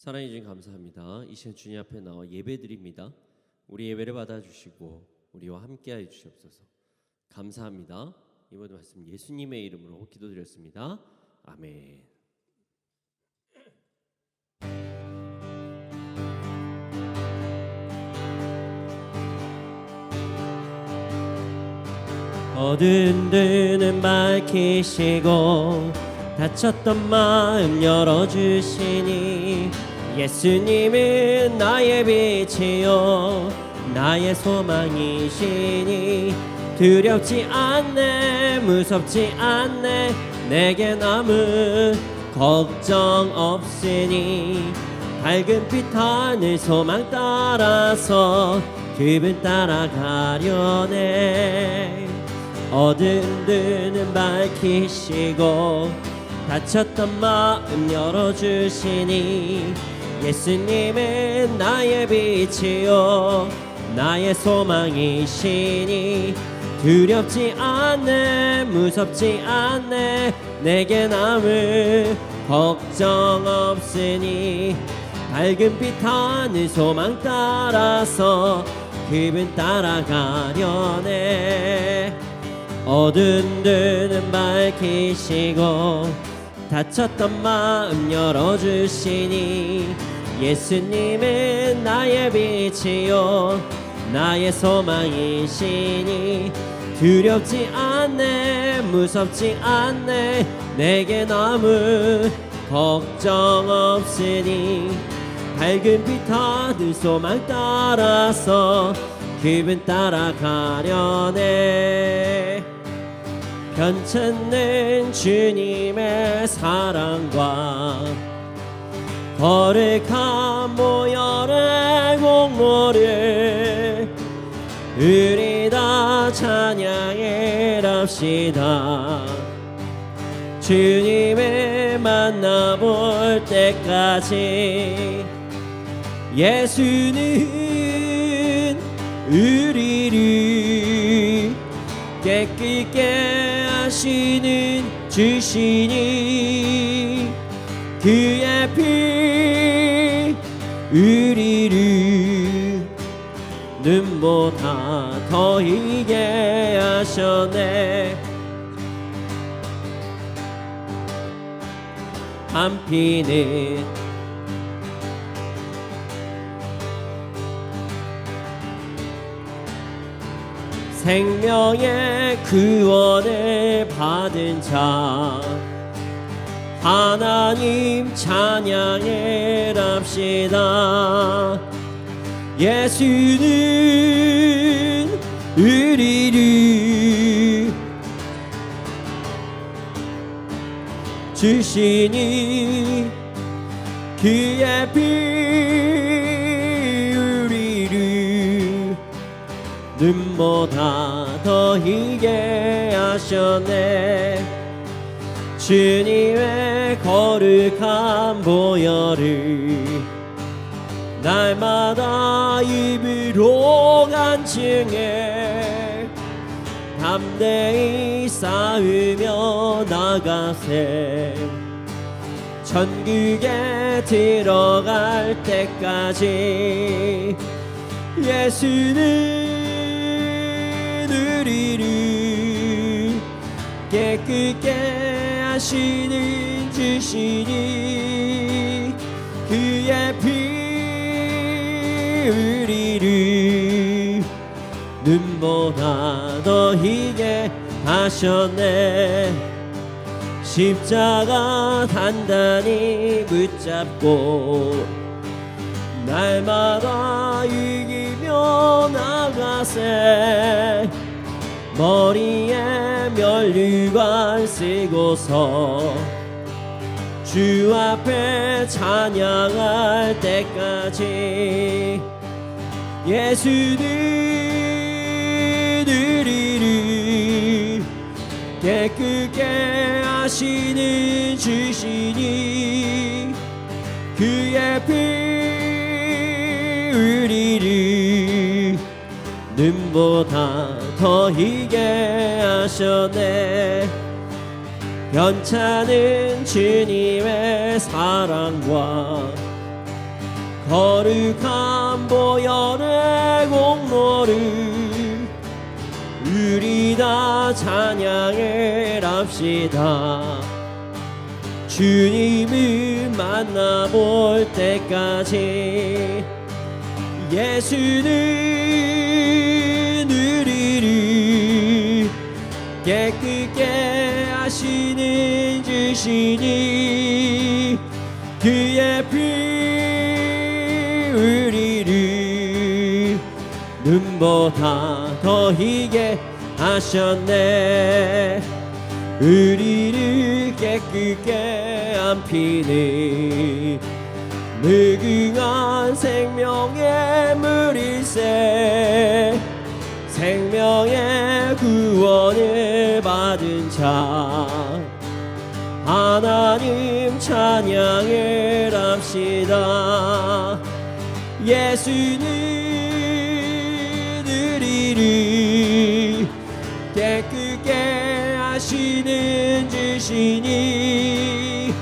사랑해 주신 감사합니다. 이 시간 주님 앞에 나와 예배드립니다. 우리 예배를 받아주시고 우리와 함께하여 주시옵소서. 감사합니다. 이번 말씀 예수님의 이름으로 기도드렸습니다. 아멘. 어두운 눈은 밝히시고 닫혔던 마음 열어주시니 예수님은 나의 빛이요 나의 소망이시니 두렵지 않네 무섭지 않네 내겐 아무 걱정 없으니 밝은 빛 하늘 소망 따라서 그분 따라가려네. 어두운 눈은 밝히시고 닫혔던 마음 열어주시니 예수님은 나의 빛이요 나의 소망이시니 두렵지 않네 무섭지 않네 내겐 아무 걱정 없으니 밝은 빛 하늘 소망 따라서 그분 따라가려네. 어두운 눈은 밝히시고 닫혔던 마음 열어주시니 예수님은 나의 빛이요 나의 소망이시니 두렵지 않네 무섭지 않네 내겐 아무 걱정 없으니 밝은 빛 하늘 소망 따라서 그분 따라가려네. 변찮는 주님의 사랑과 거룩한 보혈의 공로를 우리 다 찬양해 합시다. 주님을 만나볼 때까지 예수는 우리를 깨끗게 하시는 주시니 그의 피 우리를 눈보다 더 희게 하셨네. 한 피는 생명의 구원을 받은 자 하나님 찬양해 합시다. 예수는 우리를 주시니 그의 피 우리를 눈보다 더 희게 하셨네. 주님의 거룩한 보혈을 날마다 입으로 간증해 담대히 쌓으며 나가세. 천국에 들어갈 때까지 예수는 우리를 깨끗게 하시는 주시니 그의 피 우리를 눈보다 더 희게 하셨네. 십자가 단단히 붙잡고 날마다 이기며 나가세. 머리에 면류관 쓰고서 주 앞에 찬양할 때까지 예수는 우리를 깨끗게 하시는 주시니 그의 피 우리를 눈보다 더 희게 하셨네. 변찮은 주님의 사랑과 거룩한 보혈의 공로를 우리 다 찬양을 합시다. 주님을 만나볼 때까지 예수는 우리를 깨끗게 하시는 주시니 그의 피 우리를 눈보다 더 희게 하셨네. 우리를 깨끗게 한 피는 무궁한 생명의 물일세. 생명의 구원을 받은 자 하나님 찬양을 합시다. 예수는 우리를 깨끗게 하시는 주시니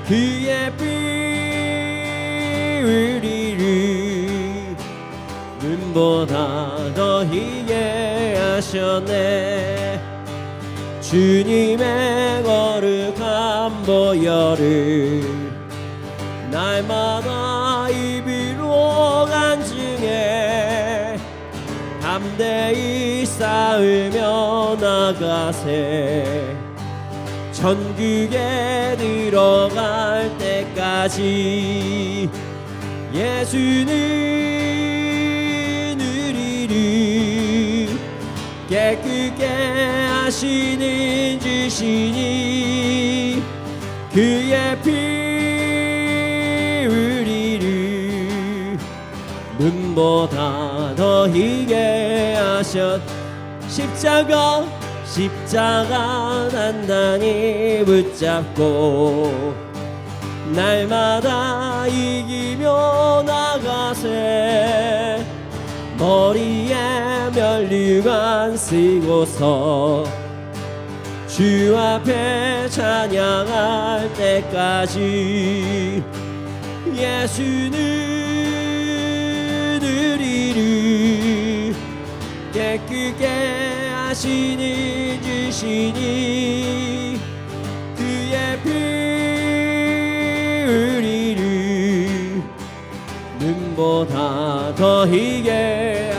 그의 피 우리를 눈보다 더 희게 하셨네. 주님의 거룩한 보혈을 날마다 입으로 간증해 담대히 쌓으며 나가세. 천국에 들어갈 때까지 예수는 우리를 깨끗게 하시는 주시니 그의 피 우리를 눈보다 더 희게 하셨. 십자가 단단히 붙잡고 날마다 이기며 나가세. 머리에 면류관 쓰고서 주 앞에 찬양할 때까지 예수는 우리를 깨끗게 하시는 주시니 그의 피 우리를 눈보다 더 희게.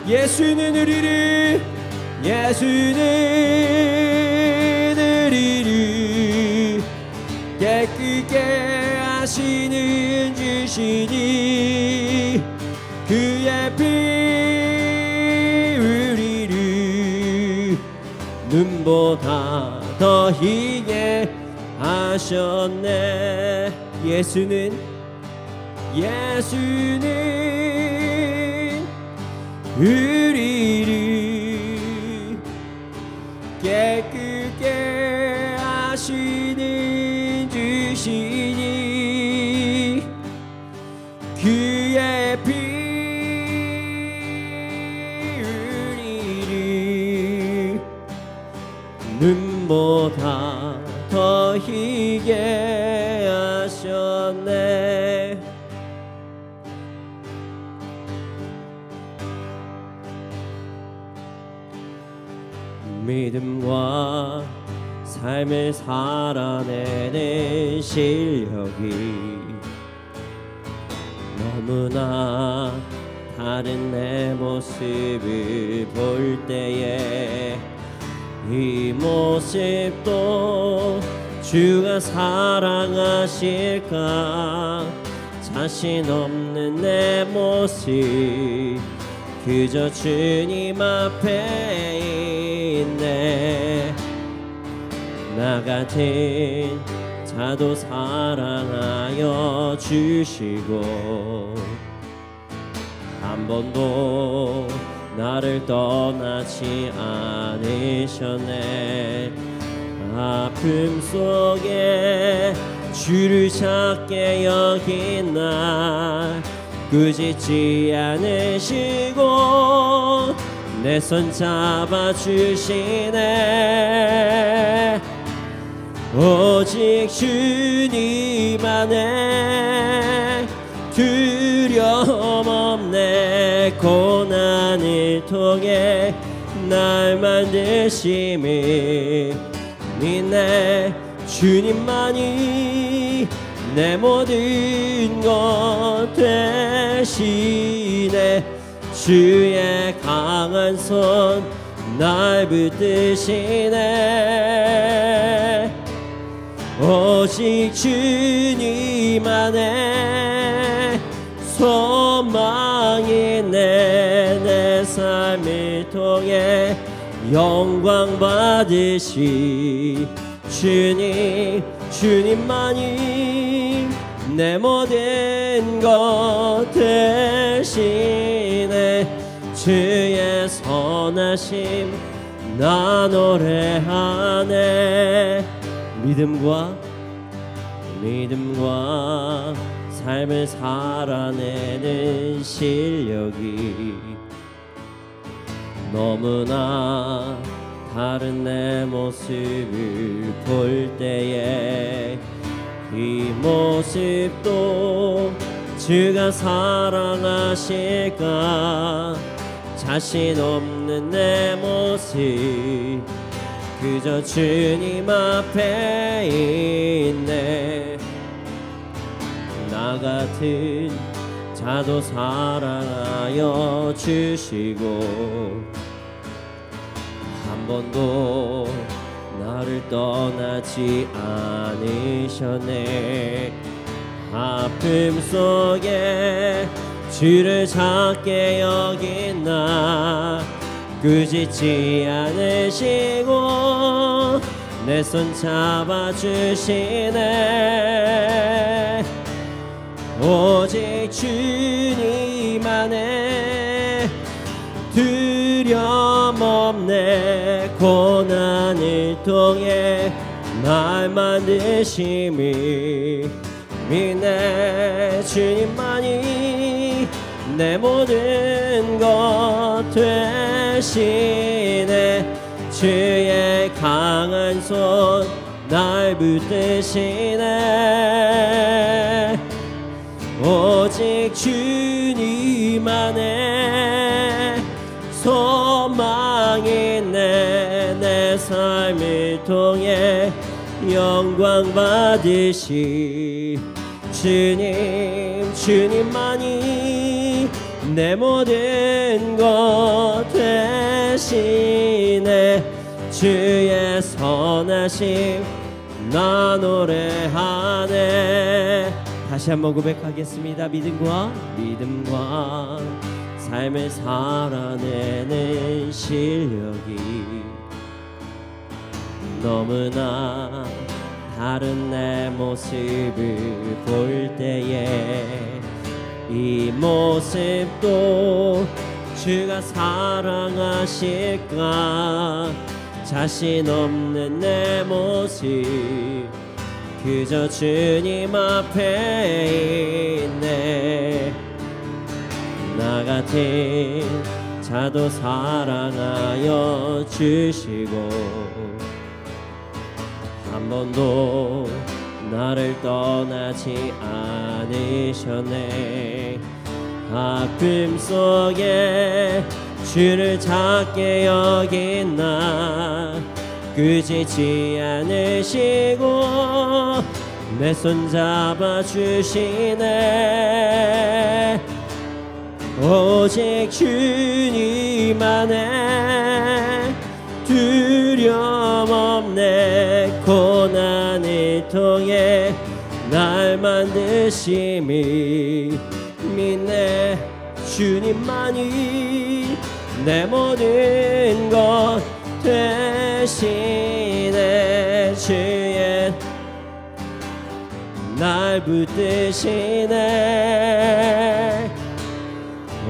예수는 우리를 깨끗게 하시는 주시니 그의 피 우리를 눈보다 더 희게 하셨네. 예수는 우리를 깨끗게 하시는 주시니 그의 피 우리를 눈보다 더 희게 하셨네. 믿음과 삶을 살아내는 실력이 너무나 다른 내 모습을 볼 때에 이 모습도 주가 사랑하실까. 자신 없는 내 모습 그저 주님 앞에 있네. 나 같은 자도 사랑하여 주시고 한 번도 나를 떠나지 않으셨네. 아픔 속에 주를 찾게 여긴 날 꾸짖지 않으시고 내 손 잡아주시네. 오직 주님 안에 두려움이 두려움 없네 고난을 통해 날 만드심이 믿네 주님만이 내 모든 것 되시네 주의 강한 손 날 붙드시네 오직 주님 안에 소망이 내 삶을 통해 영광 받으시 주님만이 내 모든 것 되시네 주의 선하심 나 노래하네 믿음과 삶을 살아내는 실력이 너무나 다른 내 모습을 볼 때에 이 모습도 주가 사랑하실까 자신 없는 내 모습 그저 주님 앞에 있네 나 같은 자도 사랑하여 주시고 한 번도 나를 떠나지 않으셨네 아픔 속에 주를 찾게 여긴 나 꾸짖지 않으시고 내 손 잡아주시네 오직 주님 안에 두려움 없네 고난을 통해 날 만드심이 믿네 주님만이 내 모든 것 되시네 주의 강한 손 날 붙드시네 오직 주님 안에 소망이 내 삶을 통해 영광 받으시 주님만이 내 모든 것 되시네 주의 선하심 나 노래하네 다시 한번 고백하겠습니다 믿음과 삶을 살아내는 실력이 너무나 다른 내 모습을 볼 때에 이 모습도 주가 사랑하실까 자신 없는 내 모습 그저 주님 앞에 있네 나 같은 자도 사랑하여 주시고 한 번도 나를 떠나지 않으셨네 아픔 속에 주를 찾게 여긴 나 꾸짖지 않으시고 내 손 잡아주시네 오직 주님 안에 두려움 없네 고난을 통해 날 만드심이 믿네 주님만이 내 모든 것 되시네 주의 날 붙드시네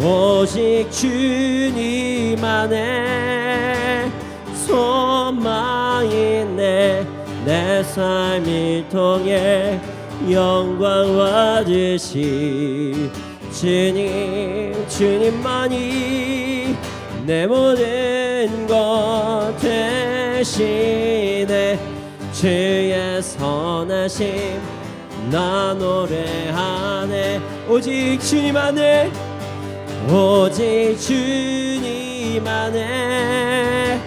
오직 주님 안에 소망이 내 삶을 통해 영광 받으시 주님만이 내 모든 것 되시네 주의 선하심 나 노래하네 오직 주님 안에 오직 주님 안에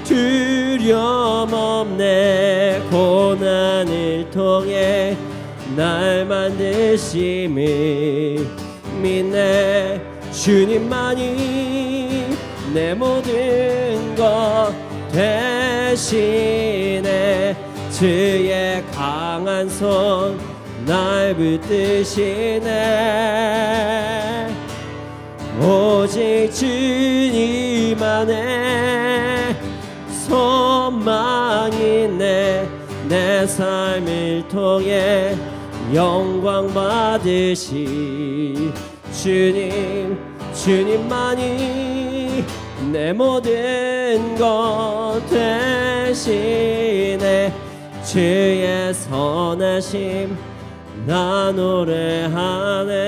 두려움 없네. 고난을 통해 날 만드심을 믿네. 주님만이 내 모든 것 대신에 주의 강한 손 날 붙드시네. 오직 주님 안에 소망이 있네. 내 삶을 통해 영광 받으시 주님만이 내 모든 것 대신에 주의 선하심 나 노래하네.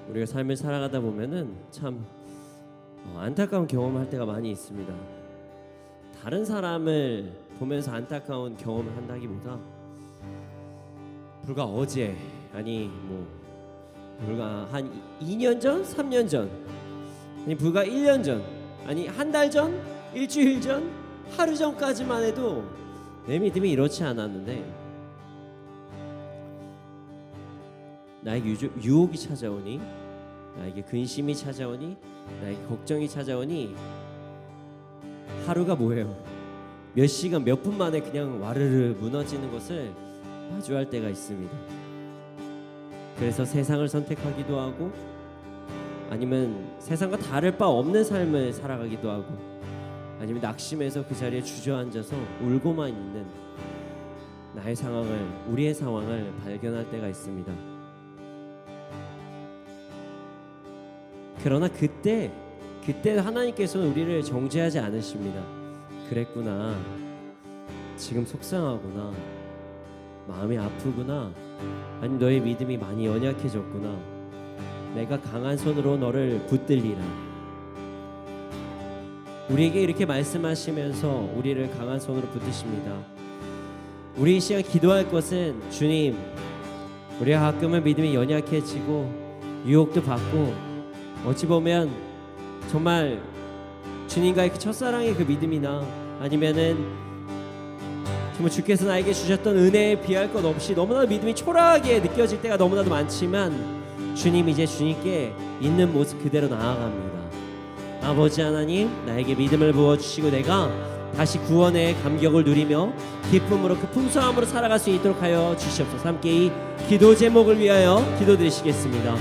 우리가 삶을 살아가다 보면은 참 안타까운 경험을 할 때가 많이 있습니다. 다른 사람을 보면서 안타까운 경험을 한다기보다 불과 어제, 아니 불과 한 2년 전, 3년 전, 아니 불과 1년 전, 아니 한 달 전, 일주일 전, 하루 전까지만 해도 내 믿음이 이렇지 않았는데 나에게 유혹이 찾아오니, 나에게 근심이 찾아오니, 나에게 걱정이 찾아오니 하루가 뭐예요? 몇 시간, 몇 분 만에 그냥 와르르 무너지는 것을 마주할 때가 있습니다. 그래서 세상을 선택하기도 하고 아니면 세상과 다를 바 없는 삶을 살아가기도 하고 아니면 낙심해서 그 자리에 주저앉아서 울고만 있는 나의 상황을, 우리의 상황을 발견할 때가 있습니다. 그러나 그때 하나님께서는 우리를 정죄하지 않으십니다. 그랬구나, 지금 속상하구나, 마음이 아프구나, 아니 너의 믿음이 많이 연약해졌구나, 내가 강한 손으로 너를 붙들리라. 우리에게 이렇게 말씀하시면서 우리를 강한 손으로 붙드십니다. 우리 이 시간 기도할 것은, 주님, 우리가 가끔은 믿음이 연약해지고 유혹도 받고 어찌 보면 정말 주님과의 그 첫사랑의 그 믿음이나 아니면은 정말 주께서 나에게 주셨던 은혜에 비할 것 없이 너무나도 믿음이 초라하게 느껴질 때가 너무나도 많지만 주님, 이제 주님께 있는 모습 그대로 나아갑니다. 아버지 하나님, 나에게 믿음을 부어주시고 내가 다시 구원의 감격을 누리며 기쁨으로 그 풍성함으로 살아갈 수 있도록 하여 주시옵소서. 함께 이 기도 제목을 위하여 기도드리시겠습니다.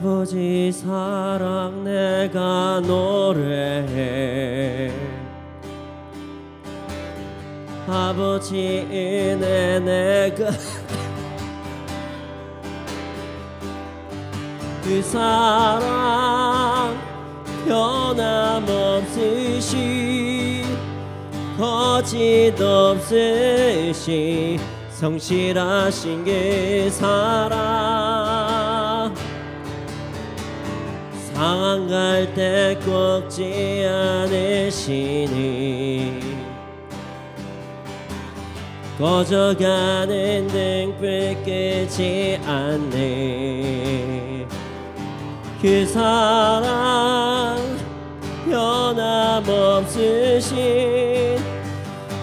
아버지 사랑 내가 노래해 아버지 은혜 내가 그 사랑 변함없으시 거짓 없으시 성실하신 그 사랑 상한 갈 때 꺾지 않으시니 꺼져가는 등불 끄지 않네 그 사랑 변함없으신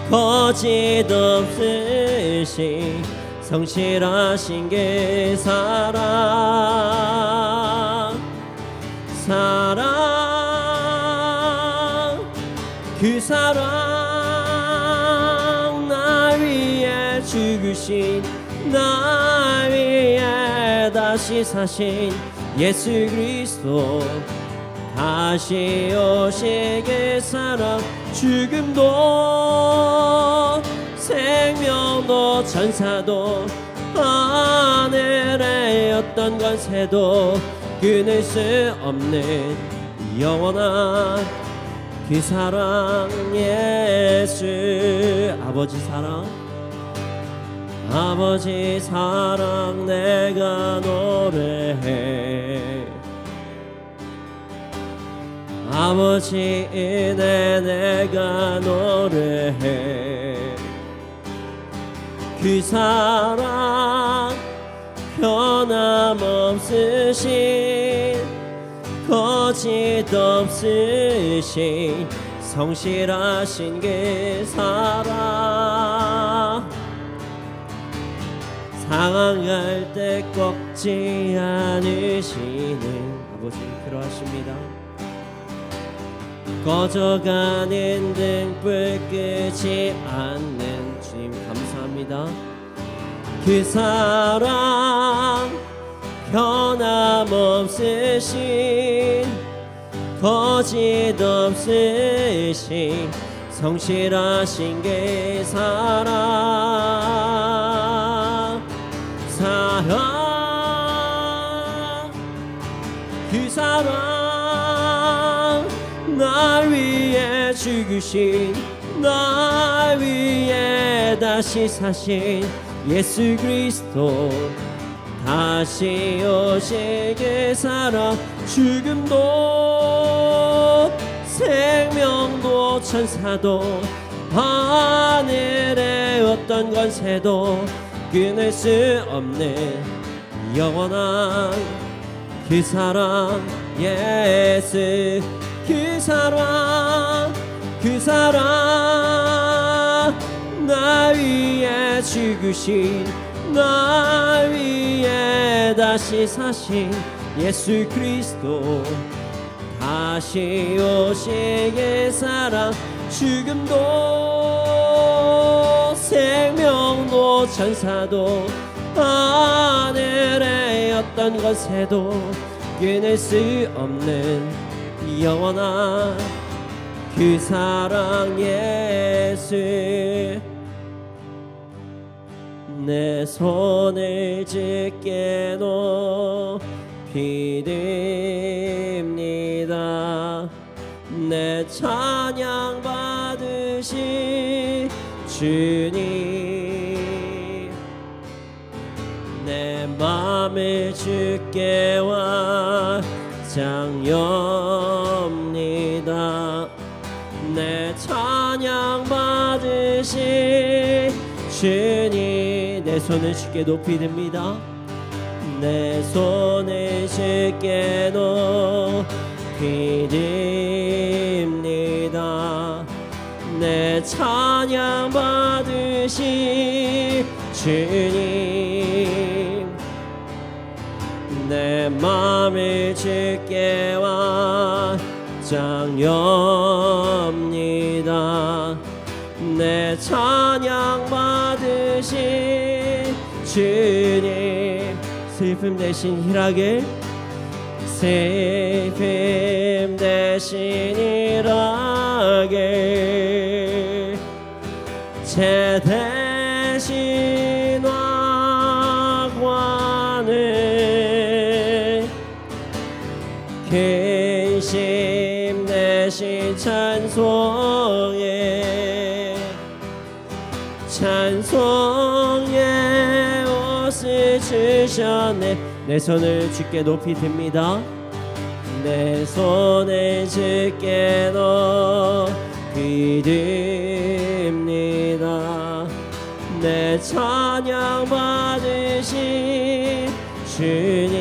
거짓 없으신 성실하신 그 사랑 그 사랑 나 위해 죽으신 나 위해 다시 사신 예수 그리스도 다시 오시게 사랑 죽음도 생명도 천사도 하늘의 어떤 권세도 끊을 수 없는 영원한 그 사랑 예수 아버지 사랑 내가 노래해 아버지 은혜 내가 노래해 그 사랑 변함없으신 거짓 없으신 성실하신 그 사랑 상한 갈 때 꺾지 않으시는 아버지 그러하십니다 꺼져가는 등불 끄지 않는 주님 감사합니다 그 사랑 변함없으신 거짓 없으신 성실하신 그 사랑 그 사랑 날 위해 죽으신 날 위해 다시 사신 예수 그리스도 다시 오시게 사랑 죽음도 생명도 천사도 하늘의 어떤 권세도 끊을 수 없는 영원한 그 사랑 예수 그 사랑 나 위해 죽으신 나 위해 다시 사신 예수 그리스도 다시 오시게 사랑 죽음도 생명도 천사도 하늘의 어떤 것에도 끊을 수 없는 영원한 그 사랑 예수 내 손을 짙게 높이 듭니다 내 찬양 받으시 주님 내 맘을 주께 완장엽니다 내 찬양 받으시 주님 내 손을 주께 높이 듭니다 내 손을 주께 높이 듭니다 내 찬양 받으시 주님 내 맘을 주께 완장엽니다 내 찬양 받으시 주님 슬픔 대신 희락을 슬픔 대신 일하게 제 대신 와관을 근심 대신 찬송해 찬송의 옷을 주셨네. 내 손을 주께 높이 듭니다. 내 손을 주께 높이 듭니다. 내 찬양 받으신 주님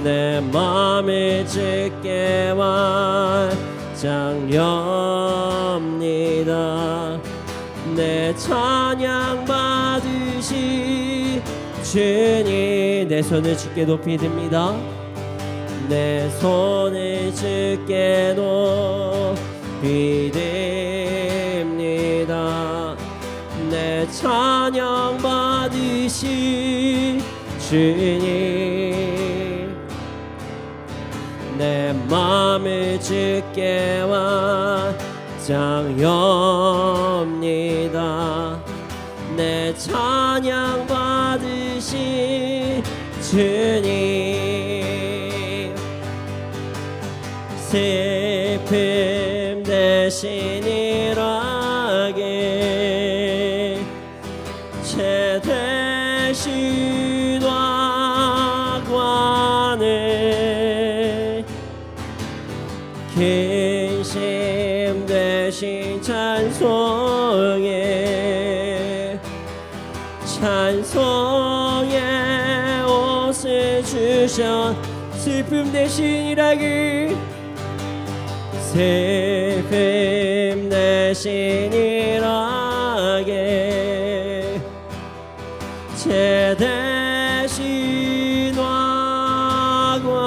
내 맘을 주께 완장엽니다. 내 찬양 받으신 주님 내 손을 주께 높이 듭니다. 내 손을 주께 높이 듭니다. 내 찬양 받으신 주님 내 맘을 주께 완장엽니다. 내 찬양 받으신 주님 슬픔 대신 일하게 제 대신 와관을 근심 대신 찬송해 찬송의 옷을 주셔 슬픔 대신 일하기 슬픔 대신 일하게 제 대신 와관에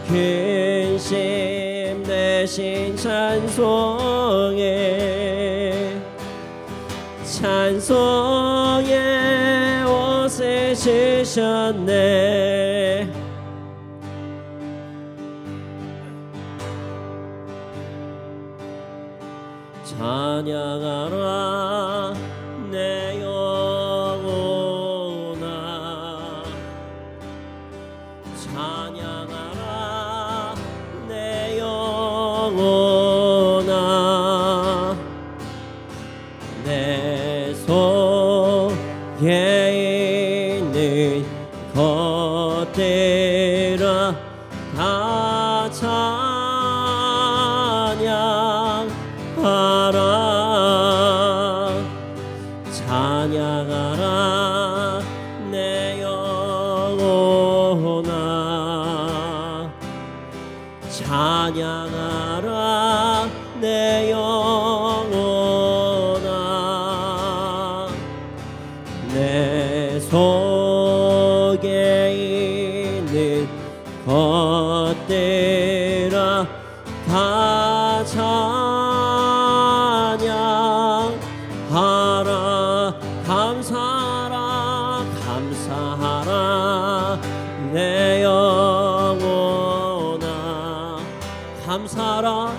근심 대신 찬송해 찬송의 옷을 주셨네. 찬양하라 내 영혼아 찬양하라 내 영혼아 내 속에 있는 것들아 다 찬양하라 찬양하라 내 영혼아 찬양하라 내 영혼아 내 속에 있는 것들아 다 찬양하라 감사하라 감사하라 내 영혼아 감사하라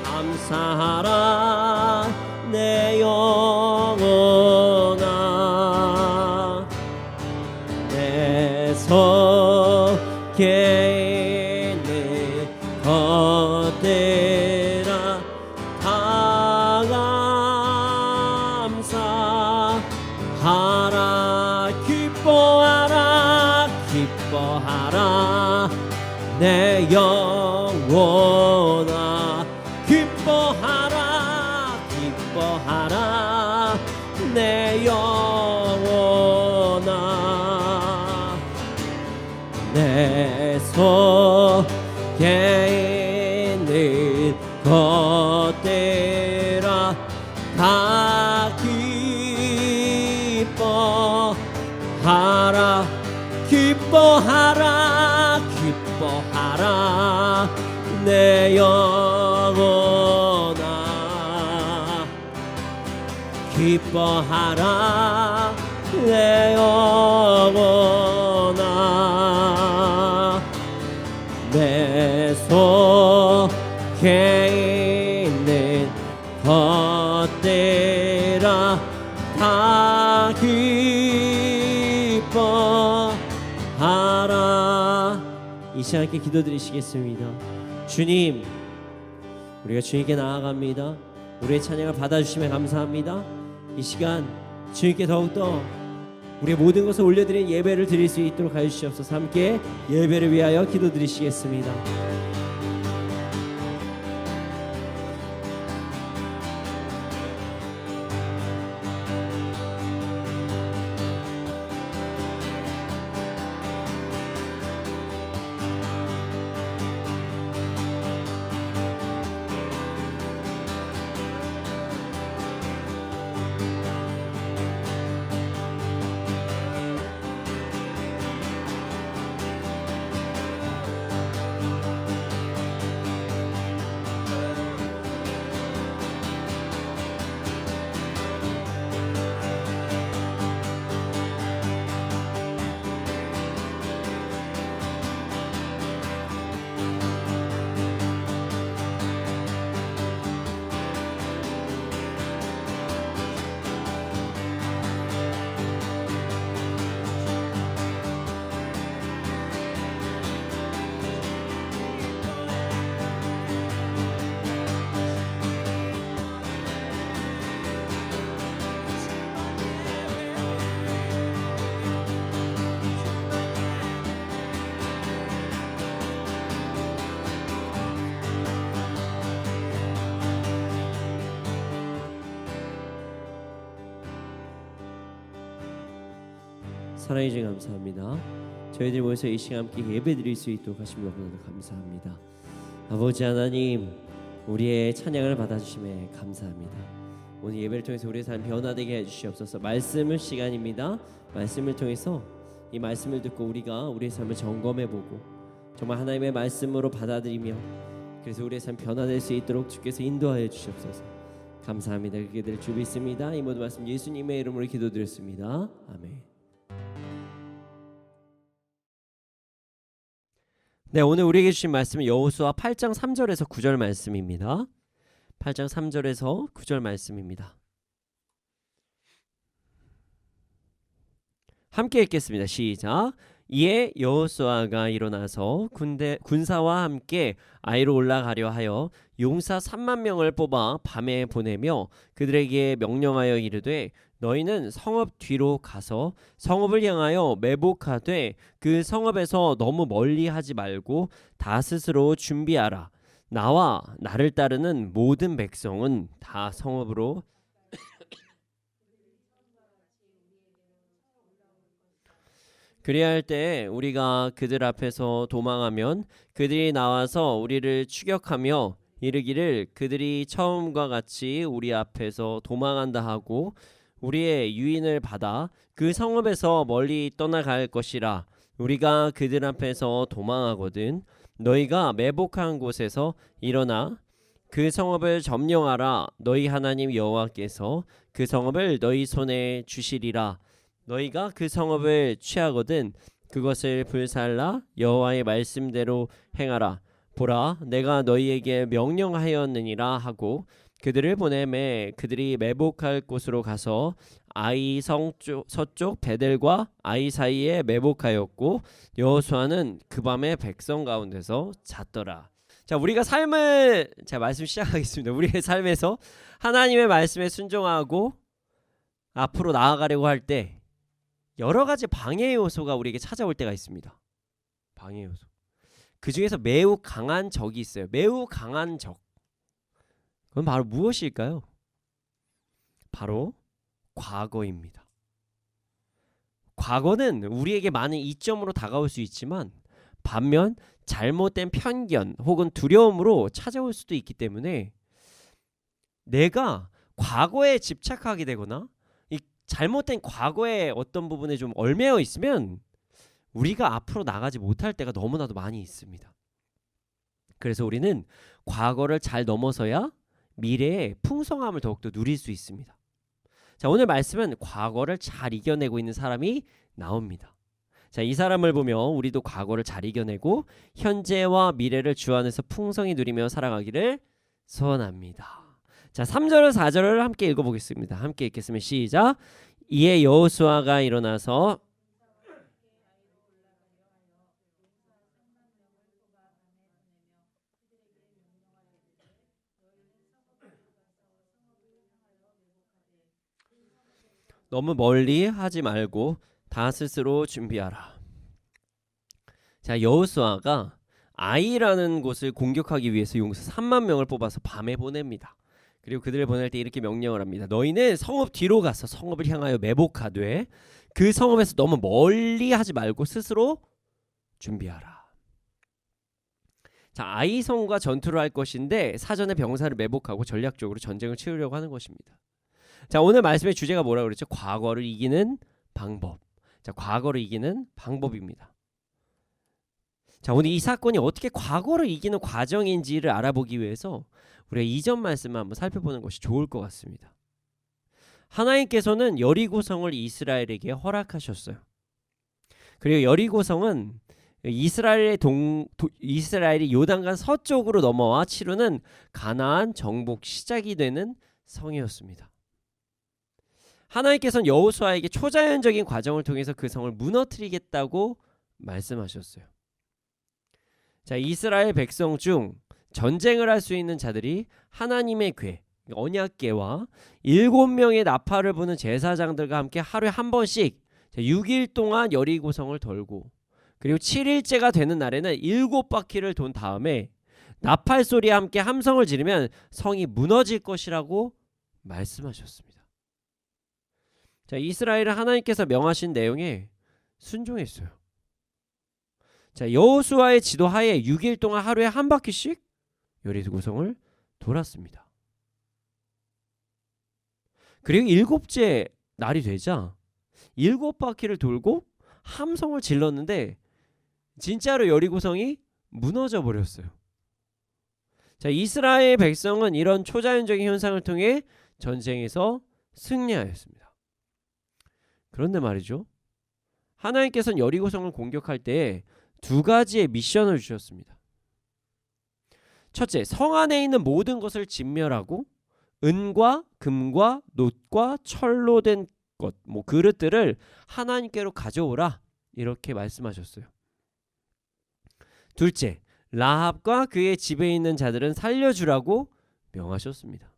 감사하라 내 영혼아 내 속에 있는 것들아 다 감사하라 기뻐하라 기뻐하라 내 영혼아 기뻐하라 기뻐하라 내 영혼아 내 속에 있는 것들아 다 기뻐하라 기뻐하라 기뻐하라 내 영혼아 기뻐하라 내 영혼아 내 속에 있는 것들아 다 기뻐하라. 이 시간 함께 기도드리시겠습니다. 주님, 우리가 주님께 나아갑니다. 우리의 찬양을 받아주시면 감사합니다. 이 시간 주님께 더욱더 우리의 모든 것을 올려드린 예배를 드릴 수 있도록 하여 주시옵소서. 함께 예배를 위하여 기도드리시겠습니다. 사랑해 주셔서 감사합니다. 저희들이 모여서 이 시간 함께 예배드릴 수 있도록 하시면 너무나도 감사합니다. 아버지 하나님, 우리의 찬양을 받아주심에 감사합니다. 오늘 예배를 통해서 우리의 삶 변화되게 해주시옵소서. 말씀을 시간입니다. 말씀을 통해서 이 말씀을 듣고 우리가 우리의 삶을 점검해보고 정말 하나님의 말씀으로 받아들이며 그래서 우리의 삶 변화될 수 있도록 주께서 인도하여 주시옵소서. 감사합니다. 그렇게 될 줄 믿습니다. 이 모든 말씀 예수님의 이름으로 기도드렸습니다. 아멘. 네, 오늘 우리에게 주신 말씀은 여호수아 8장 3절에서 9절 말씀입니다. 8장 3절에서 9절 말씀입니다. 함께 읽겠습니다. 시작. 이에 여호수아가 일어나서 군사와 함께 아이로 올라가려 하여 용사 3만 명을 뽑아 밤에 보내며 그들에게 명령하여 이르되 너희는 성읍 뒤로 가서 성읍을 향하여 매복하되 그 성읍에서 너무 멀리 하지 말고 다 스스로 준비하라. 나와 나를 따르는 모든 백성은 다 성읍으로 그리할 때 우리가 그들 앞에서 도망하면 그들이 나와서 우리를 추격하며 이르기를 그들이 처음과 같이 우리 앞에서 도망한다 하고 우리의 유인을 받아 그 성읍에서 멀리 떠나갈 것이라. 우리가 그들 앞에서 도망하거든 너희가 매복한 곳에서 일어나 그 성읍을 점령하라. 너희 하나님 여호와께서 그 성읍을 너희 손에 주시리라. 너희가 그 성읍을 취하거든 그것을 불살라 여호와의 말씀대로 행하라. 보라, 내가 너희에게 명령하였느니라 하고 그들을 보내매 그들이 매복할 곳으로 가서 아이 성 서쪽 베델과 아이 사이에 매복하였고 여호수아는 그 밤에 백성 가운데서 잤더라. 자, 우리가 삶을 말씀 시작하겠습니다. 우리의 삶에서 하나님의 말씀에 순종하고 앞으로 나아가려고 할 때 여러 가지 방해 요소가 우리에게 찾아올 때가 있습니다. 방해 요소. 그 중에서 매우 강한 적이 있어요. 매우 강한 적. 그건 바로 무엇일까요? 바로 과거입니다. 과거는 우리에게 많은 이점으로 다가올 수 있지만 반면 잘못된 편견 혹은 두려움으로 찾아올 수도 있기 때문에 내가 과거에 집착하게 되거나 이 잘못된 과거의 어떤 부분에 좀 얽매여 있으면 우리가 앞으로 나가지 못할 때가 너무나도 많이 있습니다. 그래서 우리는 과거를 잘 넘어서야 미래의 풍성함을 더욱더 누릴 수 있습니다. 자, 오늘 말씀은 과거를 잘 이겨내고 있는 사람이 나옵니다. 자, 이 사람을 보며 우리도 과거를 잘 이겨내고 현재와 미래를 주 안에서 풍성히 누리며 살아가기를 소원합니다. 자, 3절과 4절을 함께 읽어보겠습니다. 함께 읽겠습니다. 시작. 이에 여호수아가 일어나서 너무 멀리 하지 말고 다 스스로 준비하라. 자, 여호수아가 아이라는 곳을 공격하기 위해서 용사 3만 명을 뽑아서 밤에 보냅니다. 그리고 그들을 보낼 때 이렇게 명령을 합니다. 너희는 성읍 뒤로 가서 성읍을 향하여 매복하되 그 성읍에서 너무 멀리 하지 말고 스스로 준비하라. 자, 아이성과 전투를 할 것인데 사전에 병사를 매복하고 전략적으로 전쟁을 치르려고 하는 것입니다. 자, 오늘 말씀의 주제가 뭐라고 그랬죠? 과거를 이기는 방법. 자, 과거를 이기는 방법입니다. 자, 오늘 이 사건이 어떻게 과거를 이기는 과정인지를 알아보기 위해서 우리가 이전 말씀을 한번 살펴보는 것이 좋을 것 같습니다. 하나님께서는 여리고성을 이스라엘에게 허락하셨어요. 그리고 여리고성은 이스라엘이 요단강 서쪽으로 넘어와 치르는 가나안 정복 시작이 되는 성이었습니다. 하나님께서는 여호수아에게 초자연적인 과정을 통해서 그 성을 무너뜨리겠다고 말씀하셨어요. 자, 이스라엘 백성 중 전쟁을 할 수 있는 자들이 하나님의 궤, 언약궤와 7명의 나팔을 부는 제사장들과 함께 하루에 한 번씩 6일 동안 여리고성을 돌고 그리고 7일째가 되는 날에는 7바퀴를 돈 다음에 나팔 소리와 함께 함성을 지르면 성이 무너질 것이라고 말씀하셨습니다. 자, 이스라엘은 하나님께서 명하신 내용에 순종했어요. 자, 여호수아의 지도하에 6일 동안 하루에 한 바퀴씩 여리고성을 돌았습니다. 그리고 7째 날이 되자 7바퀴를 돌고 함성을 질렀는데 진짜로 여리고성이 무너져 버렸어요. 자, 이스라엘 백성은 이런 초자연적인 현상을 통해 전쟁에서 승리하였습니다. 그런데 말이죠, 하나님께서는 여리고성을 공격할 때 2가지의 미션을 주셨습니다. 첫째, 성 안에 있는 모든 것을 진멸하고 은과 금과 놋과 철로 된 것, 그릇들을 하나님께로 가져오라, 이렇게 말씀하셨어요. 둘째, 라합과 그의 집에 있는 자들은 살려주라고 명하셨습니다.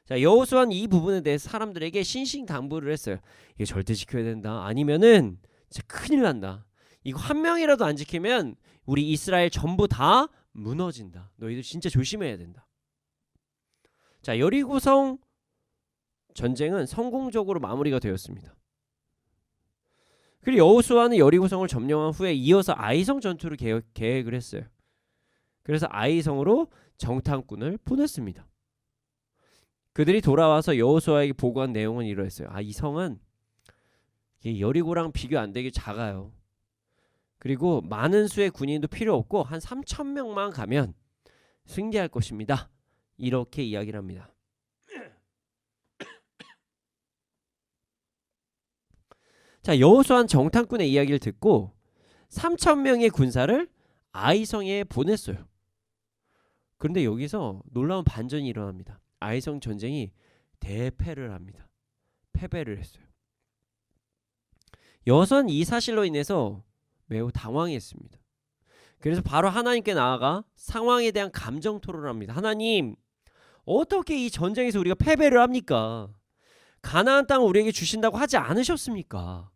자, 여호수아는 이 부분에 대해서 사람들에게 신신당부를 했어요. 이거 절대 지켜야 된다. 아니면은 진짜 큰일 난다. 이거 한 명이라도 안 지키면 우리 이스라엘 전부 다 무너진다. 너희들 진짜 조심해야 된다. 자, 여리고성 전쟁은 성공적으로 마무리가 되었습니다. 그리고 여호수아는 여리고성을 점령한 후에 이어서 아이성 전투를 계획을 했어요. 그래서 아이성으로 정탐꾼을 보냈습니다. 그들이 돌아와서 여호수아에게 보고한 내용은 이러했어요. 이 성은 여리고랑 비교 안 되게 작아요. 그리고 많은 수의 군인도 필요 없고 한 3,000명만 가면 승리할 것입니다. 이렇게 이야기를 합니다. 자, 여호수아는 정탐꾼의 이야기를 듣고 3,000명의 군사를 아이성에 보냈어요. 그런데 여기서 놀라운 반전이 일어납니다. 아이성 전쟁이 대패를 합니다. 패배를 했어요. 여호수아는 이 사실로 인해서 매우 당황했습니다. 그래서 바로 하나님께 나아가 상황에 대한 감정 토론을 합니다. 하나님, 어떻게 이 전쟁에서 우리가 패배를 합니까? 가나안 땅을 우리에게 주신다고 하지 않으셨습니까?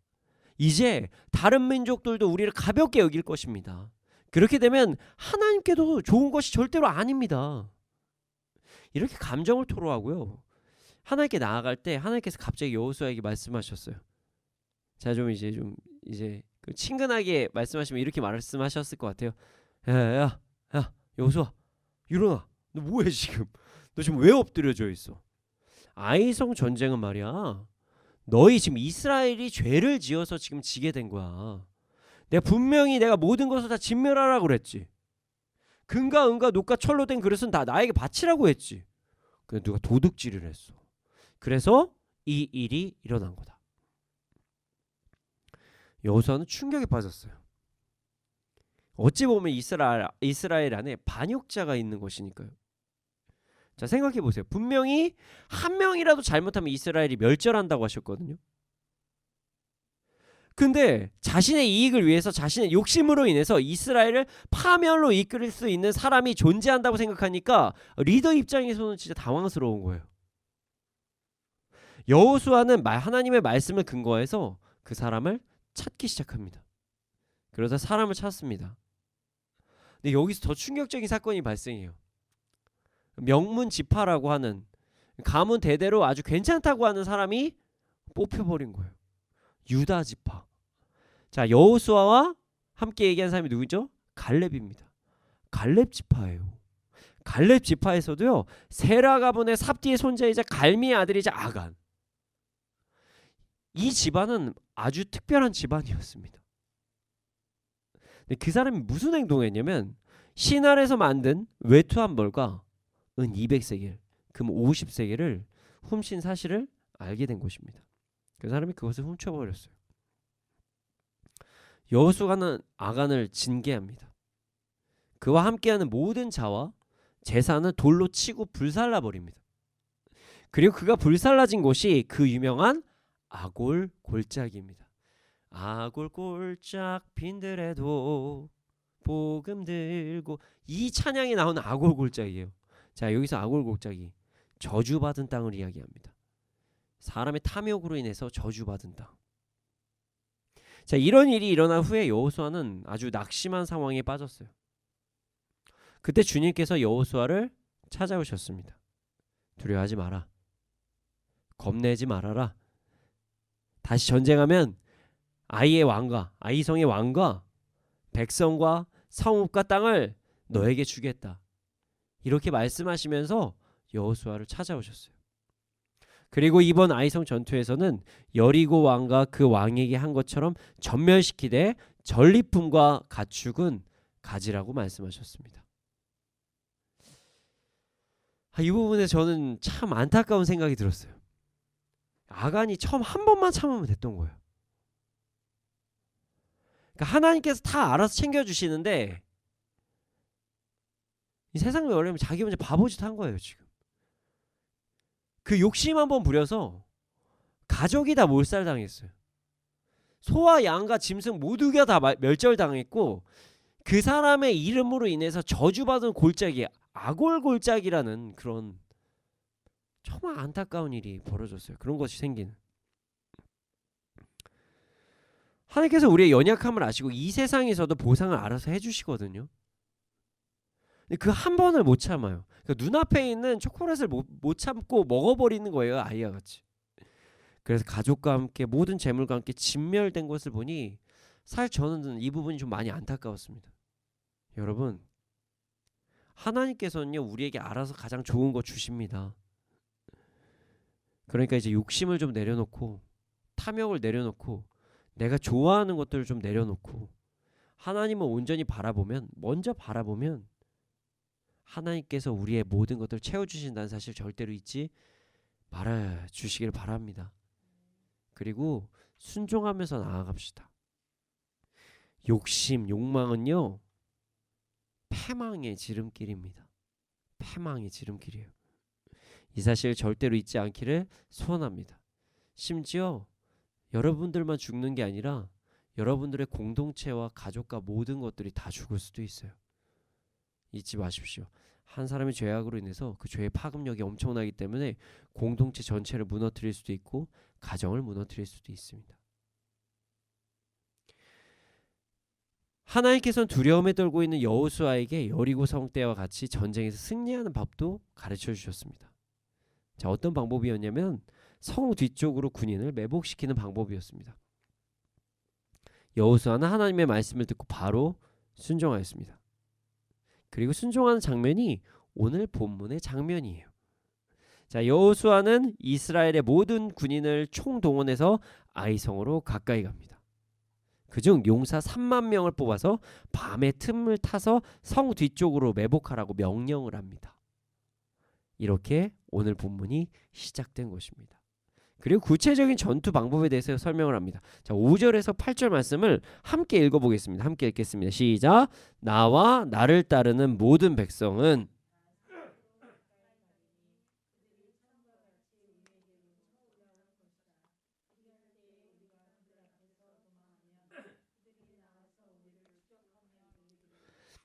이제 다른 민족들도 우리를 가볍게 여길 것입니다. 그렇게 되면 하나님께도 좋은 것이 절대로 아닙니다. 이렇게 감정을 토로하고요. 하나님께 나아갈 때 하나님께서 갑자기 여호수아에게 말씀하셨어요. 자, 이제 친근하게 말씀하시면 이렇게 말씀하셨을 것 같아요. 야, 여호수아, 일어나. 너 뭐해 지금? 너 지금 왜 엎드려져 있어? 아이성 전쟁은 말이야, 너희 지금 이스라엘이 죄를 지어서 지금 지게 된 거야. 내가 모든 것을 다 진멸하라고 그랬지. 금과 은과 놋과 철로 된 그릇은 다 나에게 바치라고 했지. 근데 누가 도둑질을 했어. 그래서 이 일이 일어난 거다. 여호수아는 충격에 빠졌어요. 어찌 보면 이스라엘 안에 반역자가 있는 것이니까요. 자, 생각해 보세요. 분명히 한 명이라도 잘못하면 이스라엘이 멸절한다고 하셨거든요. 근데 자신의 이익을 위해서 자신의 욕심으로 인해서 이스라엘을 파멸로 이끌 수 있는 사람이 존재한다고 생각하니까 리더 입장에서는 진짜 당황스러운 거예요. 여호수아는 하나님의 말씀을 근거해서 그 사람을 찾기 시작합니다. 그러다 사람을 찾습니다. 근데 여기서 더 충격적인 사건이 발생해요. 명문 지파라고 하는, 가문 대대로 아주 괜찮다고 하는 사람이 뽑혀버린 거예요. 유다 지파. 자, 여호수아와 함께 얘기한 사람이 누구죠? 갈렙입니다. 갈렙 지파예요. 갈렙 지파에서도요, 세라 가문의 삽디의 손자이자 갈미의 아들이자 아간. 이 집안은 아주 특별한 집안이었습니다. 근데 그 사람이 무슨 행동을 했냐면 신할에서 만든 외투 한 벌과 은 200세겔, 금 50세겔을 훔친 사실을 알게 된 것입니다. 그 사람이 그것을 훔쳐버렸어요. 여호수아는 아간을 징계합니다. 그와 함께하는 모든 자와 재산을 돌로 치고 불살라버립니다. 그리고 그가 불살라진 곳이 그 유명한 아골 골짜기입니다. 아골 골짝 빈들에도 복음 들고, 이 찬양이 나오는 아골 골짜기예요. 자, 여기서 아골 골짜기, 저주받은 땅을 이야기합니다. 사람의 탐욕으로 인해서 저주받은 땅. 자, 이런 일이 일어난 후에 여호수아는 아주 낙심한 상황에 빠졌어요. 그때 주님께서 여호수아를 찾아오셨습니다. 두려워하지 마라. 겁내지 말아라. 다시 전쟁하면 아이성의 왕과 백성과 성읍과 땅을 너에게 주겠다. 이렇게 말씀하시면서 여호수아를 찾아오셨어요. 그리고 이번 아이성 전투에서는 여리고 왕과 그 왕에게 한 것처럼 전멸시키되 전리품과 가축은 가지라고 말씀하셨습니다. 이 부분에 저는 참 안타까운 생각이 들었어요. 아간이 처음 한 번만 참으면 됐던 거예요. 그러니까 하나님께서 다 알아서 챙겨주시는데 이 세상에 원래는 자기 혼자 바보짓 한 거예요. 지금 그 욕심 한번 부려서 가족이 다 몰살당했어요. 소와 양과 짐승 모두가 다 멸절당했고, 그 사람의 이름으로 인해서 저주받은 골짜기, 아골 골짜기라는 그런 정말 안타까운 일이 벌어졌어요. 그런 것이 생기는. 하나님께서 우리의 연약함을 아시고 이 세상에서도 보상을 알아서 해주시거든요. 그 한 번을 못 참아요. 그러니까 눈앞에 있는 초콜릿을 못 참고 먹어버리는 거예요. 아이와 같이. 그래서 가족과 함께 모든 재물과 함께 진멸된 것을 보니 사실 저는 이 부분이 좀 많이 안타까웠습니다. 여러분, 하나님께서는요, 우리에게 알아서 가장 좋은 거 주십니다. 그러니까 이제 욕심을 좀 내려놓고, 탐욕을 내려놓고, 내가 좋아하는 것들을 좀 내려놓고, 하나님을 온전히 먼저 바라보면 하나님께서 우리의 모든 것들을 채워주신다는 사실 절대로 잊지 말아 주시길 바랍니다. 그리고 순종하면서 나아갑시다. 욕망은요, 패망의 지름길입니다. 패망의 지름길이에요. 이 사실 절대로 잊지 않기를 소원합니다. 심지어 여러분들만 죽는 게 아니라 여러분들의 공동체와 가족과 모든 것들이 다 죽을 수도 있어요. 잊지 마십시오. 한 사람의 죄악으로 인해서 그 죄의 파급력이 엄청나기 때문에 공동체 전체를 무너뜨릴 수도 있고 가정을 무너뜨릴 수도 있습니다. 하나님께서는 두려움에 떨고 있는 여호수아에게 여리고 성 때와 같이 전쟁에서 승리하는 법도 가르쳐 주셨습니다. 자, 어떤 방법이었냐면 성 뒤쪽으로 군인을 매복시키는 방법이었습니다. 여호수아는 하나님의 말씀을 듣고 바로 순종하였습니다. 그리고 순종하는 장면이 오늘 본문의 장면이에요. 자, 여호수아는 이스라엘의 모든 군인을 총동원해서 아이성으로 가까이 갑니다. 그중 용사 3만 명을 뽑아서 밤의 틈을 타서 성 뒤쪽으로 매복하라고 명령을 합니다. 이렇게 오늘 본문이 시작된 것입니다. 그리고 구체적인 전투 방법에 대해서 설명을 합니다. 자, 5절에서 8절 말씀을 함께 읽어보겠습니다. 함께 읽겠습니다. 시작. 나와 나를 따르는 모든 백성은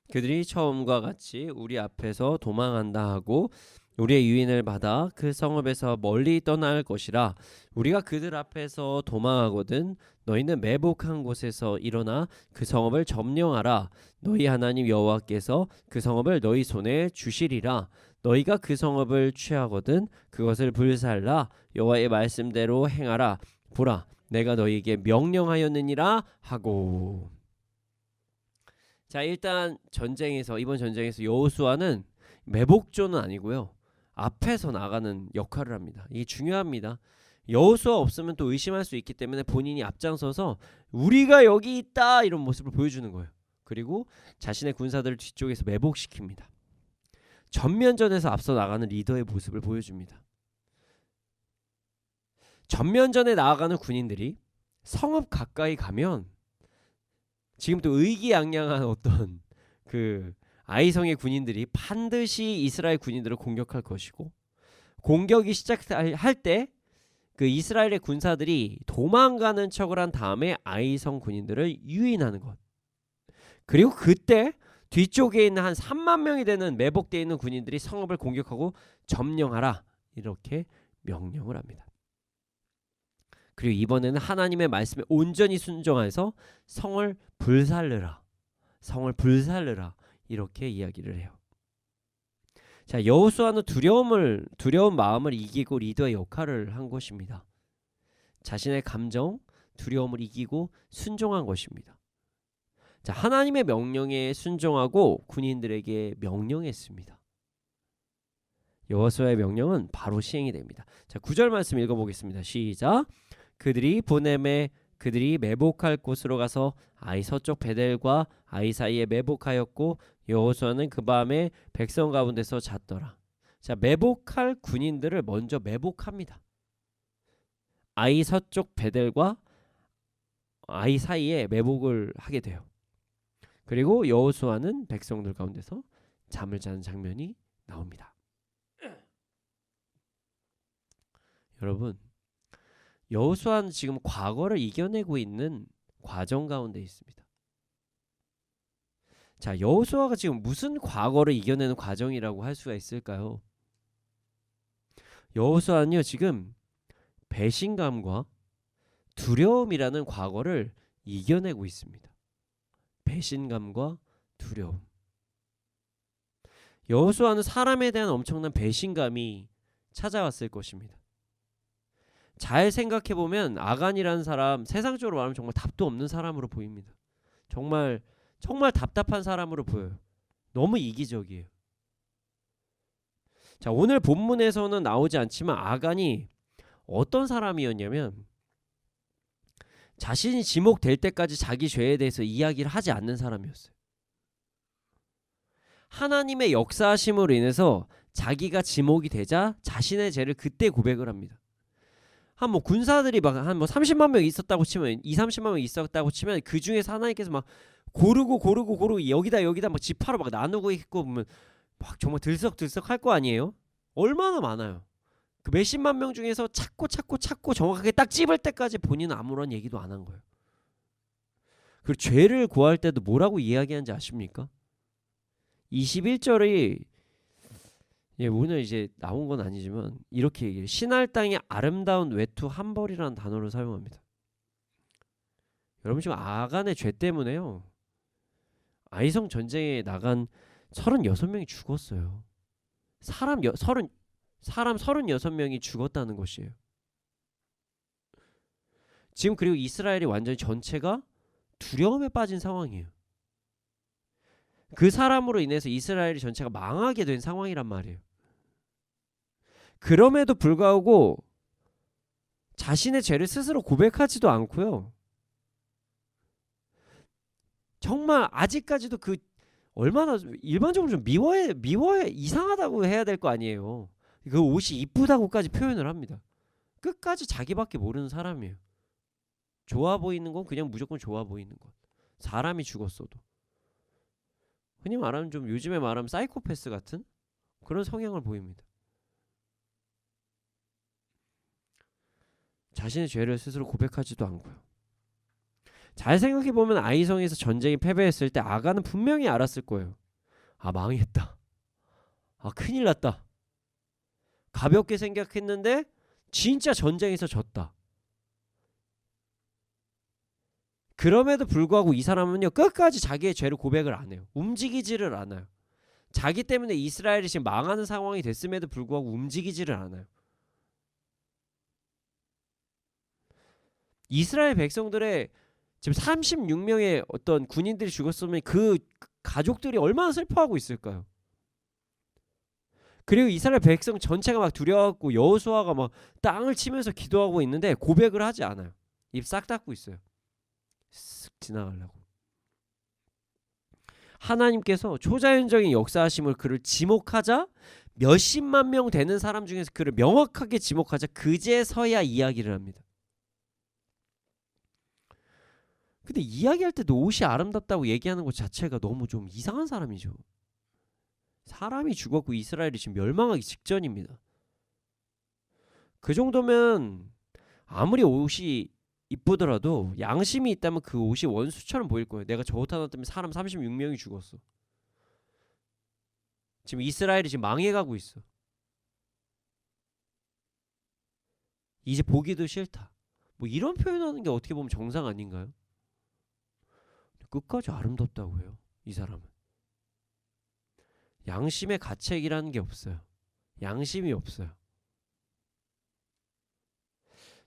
그들이 처음과 같이 우리 앞에서 도망한다 하고 우리의 유인을 받아 그 성읍에서 멀리 떠날 것이라. 우리가 그들 앞에서 도망하거든 너희는 매복한 곳에서 일어나 그 성읍을 점령하라. 너희 하나님 여호와께서 그 성읍을 너희 손에 주시리라. 너희가 그 성읍을 취하거든 그것을 불살라. 여호와의 말씀대로 행하라. 보라, 내가 너희에게 명령하였느니라 하고. 자, 일단 이번 전쟁에서 여호수아는 매복조는 아니고요, 앞에서 나가는 역할을 합니다. 이게 중요합니다. 여호수아 없으면 또 의심할 수 있기 때문에 본인이 앞장서서 우리가 여기 있다 이런 모습을 보여주는 거예요. 그리고 자신의 군사들을 뒤쪽에서 매복시킵니다. 전면전에서 앞서 나가는 리더의 모습을 보여줍니다. 전면전에 나아가는 군인들이 성읍 가까이 가면 지금 또 의기양양한 어떤 그 아이성의 군인들이 반드시 이스라엘 군인들을 공격할 것이고, 공격이 시작할 때 그 이스라엘의 군사들이 도망가는 척을 한 다음에 아이성 군인들을 유인하는 것. 그리고 그때 뒤쪽에 있는 한 3만 명이 되는 매복되어 있는 군인들이 성읍을 공격하고 점령하라 이렇게 명령을 합니다. 그리고 이번에는 하나님의 말씀에 온전히 순종해서 성을 불살르라 이렇게 이야기를 해요. 자, 여호수아는 두려운 마음을 이기고 리더의 역할을 한 것입니다. 자신의 감정, 두려움을 이기고 순종한 것입니다. 자, 하나님의 명령에 순종하고 군인들에게 명령했습니다. 여호수아의 명령은 바로 시행이 됩니다. 자, 9절 말씀 읽어보겠습니다. 시작. 그들이 매복할 곳으로 가서 아이 서쪽 베델과 아이 사이에 매복하였고 여호수아는 그 밤에 백성 가운데서 잤더라. 자, 매복할 군인들을 먼저 매복합니다. 아이 서쪽 베델과 아이 사이에 매복을 하게 돼요. 그리고 여호수아는 백성들 가운데서 잠을 자는 장면이 나옵니다. 여러분, 여호수아는 지금 과거를 이겨내고 있는 과정 가운데 있습니다. 자, 여호수아가 지금 무슨 과거를 이겨내는 과정이라고 할 수가 있을까요? 여호수아는요, 지금 배신감과 두려움이라는 과거를 이겨내고 있습니다. 배신감과 두려움. 여호수아는 사람에 대한 엄청난 배신감이 찾아왔을 것입니다. 잘 생각해보면 아간이라는 사람, 세상적으로 말하면 정말 답도 없는 사람으로 보입니다. 정말 답답한 사람으로 보여요. 너무 이기적이에요. 자, 오늘 본문에서는 나오지 않지만 아간이 어떤 사람이었냐면 자신이 지목될 때까지 자기 죄에 대해서 이야기를 하지 않는 사람이었어요. 하나님의 역사하심으로 인해서 자기가 지목이 되자 자신의 죄를 그때 고백을 합니다. 한 군사들이 막 한 30만 명 있었다고 치면 30만 명 있었다고 치면 그 중에서 하나님께서 막 고르고 여기다 막 지파로 막 나누고 있고 보면 막 정말 들썩들썩 할 거 아니에요? 얼마나 많아요. 그 몇십만 명 중에서 찾고 정확하게 딱 찝을 때까지 본인은 아무런 얘기도 안 한 거예요. 그리고 죄를 고할 때도 뭐라고 이야기하는지 아십니까? 21절이 오늘 이제 나온 건 아니지만 이렇게 얘기해요. 신할 땅의 아름다운 외투 한 벌이라는 단어를 사용합니다. 여러분, 지금 아간의 죄 때문에요, 아이성 전쟁에 나간 36명이 죽었어요. 사람 36명이 죽었다는 것이에요. 지금 그리고 이스라엘이 완전히 전체가 두려움에 빠진 상황이에요. 그 사람으로 인해서 이스라엘이 전체가 망하게 된 상황이란 말이에요. 그럼에도 불구하고 자신의 죄를 스스로 고백하지도 않고요, 정말 아직까지도 그 얼마나 일반적으로 좀 미워해 이상하다고 해야 될 거 아니에요. 그 옷이 이쁘다고까지 표현을 합니다. 끝까지 자기밖에 모르는 사람이에요. 좋아 보이는 건 그냥 무조건 좋아 보이는 것. 사람이 죽었어도. 흔히 말하면 좀 요즘에 말하면 사이코패스 같은 그런 성향을 보입니다. 자신의 죄를 스스로 고백하지도 않고요. 잘 생각해보면 아이성에서 전쟁이 패배했을 때 아가는 분명히 알았을 거예요. 아, 망했다. 아, 큰일 났다. 가볍게 생각했는데 진짜 전쟁에서 졌다. 그럼에도 불구하고 이 사람은요, 끝까지 자기의 죄를 고백을 안 해요. 움직이지를 않아요. 자기 때문에 이스라엘이 지금 망하는 상황이 됐음에도 불구하고 움직이지를 않아요. 이스라엘 백성들의 지금 36명의 어떤 군인들이 죽었으면 그 가족들이 얼마나 슬퍼하고 있을까요? 그리고 이스라엘 백성 전체가 막 두려워하고 여호수아가 막 땅을 치면서 기도하고 있는데 고백을 하지 않아요. 입 싹 닫고 있어요. 쓱 지나가려고. 하나님께서 초자연적인 역사하심을 그를 지목하자 몇십만 명 되는 사람 중에서 그를 명확하게 지목하자 그제서야 이야기를 합니다. 근데 이야기할 때도 옷이 아름답다고 얘기하는 것 자체가 너무 좀 이상한 사람이죠. 사람이 죽었고 이스라엘이 지금 멸망하기 직전입니다. 그 정도면 아무리 옷이 이쁘더라도 양심이 있다면 그 옷이 원수처럼 보일 거예요. 내가 저 옷 하나 때문에 사람 36명이 죽었어. 지금 이스라엘이 지금 망해가고 있어. 이제 보기도 싫다. 뭐 이런 표현하는 게 어떻게 보면 정상 아닌가요? 끝까지 아름답다고 해요. 이 사람은. 양심의 가책이라는 게 없어요. 양심이 없어요.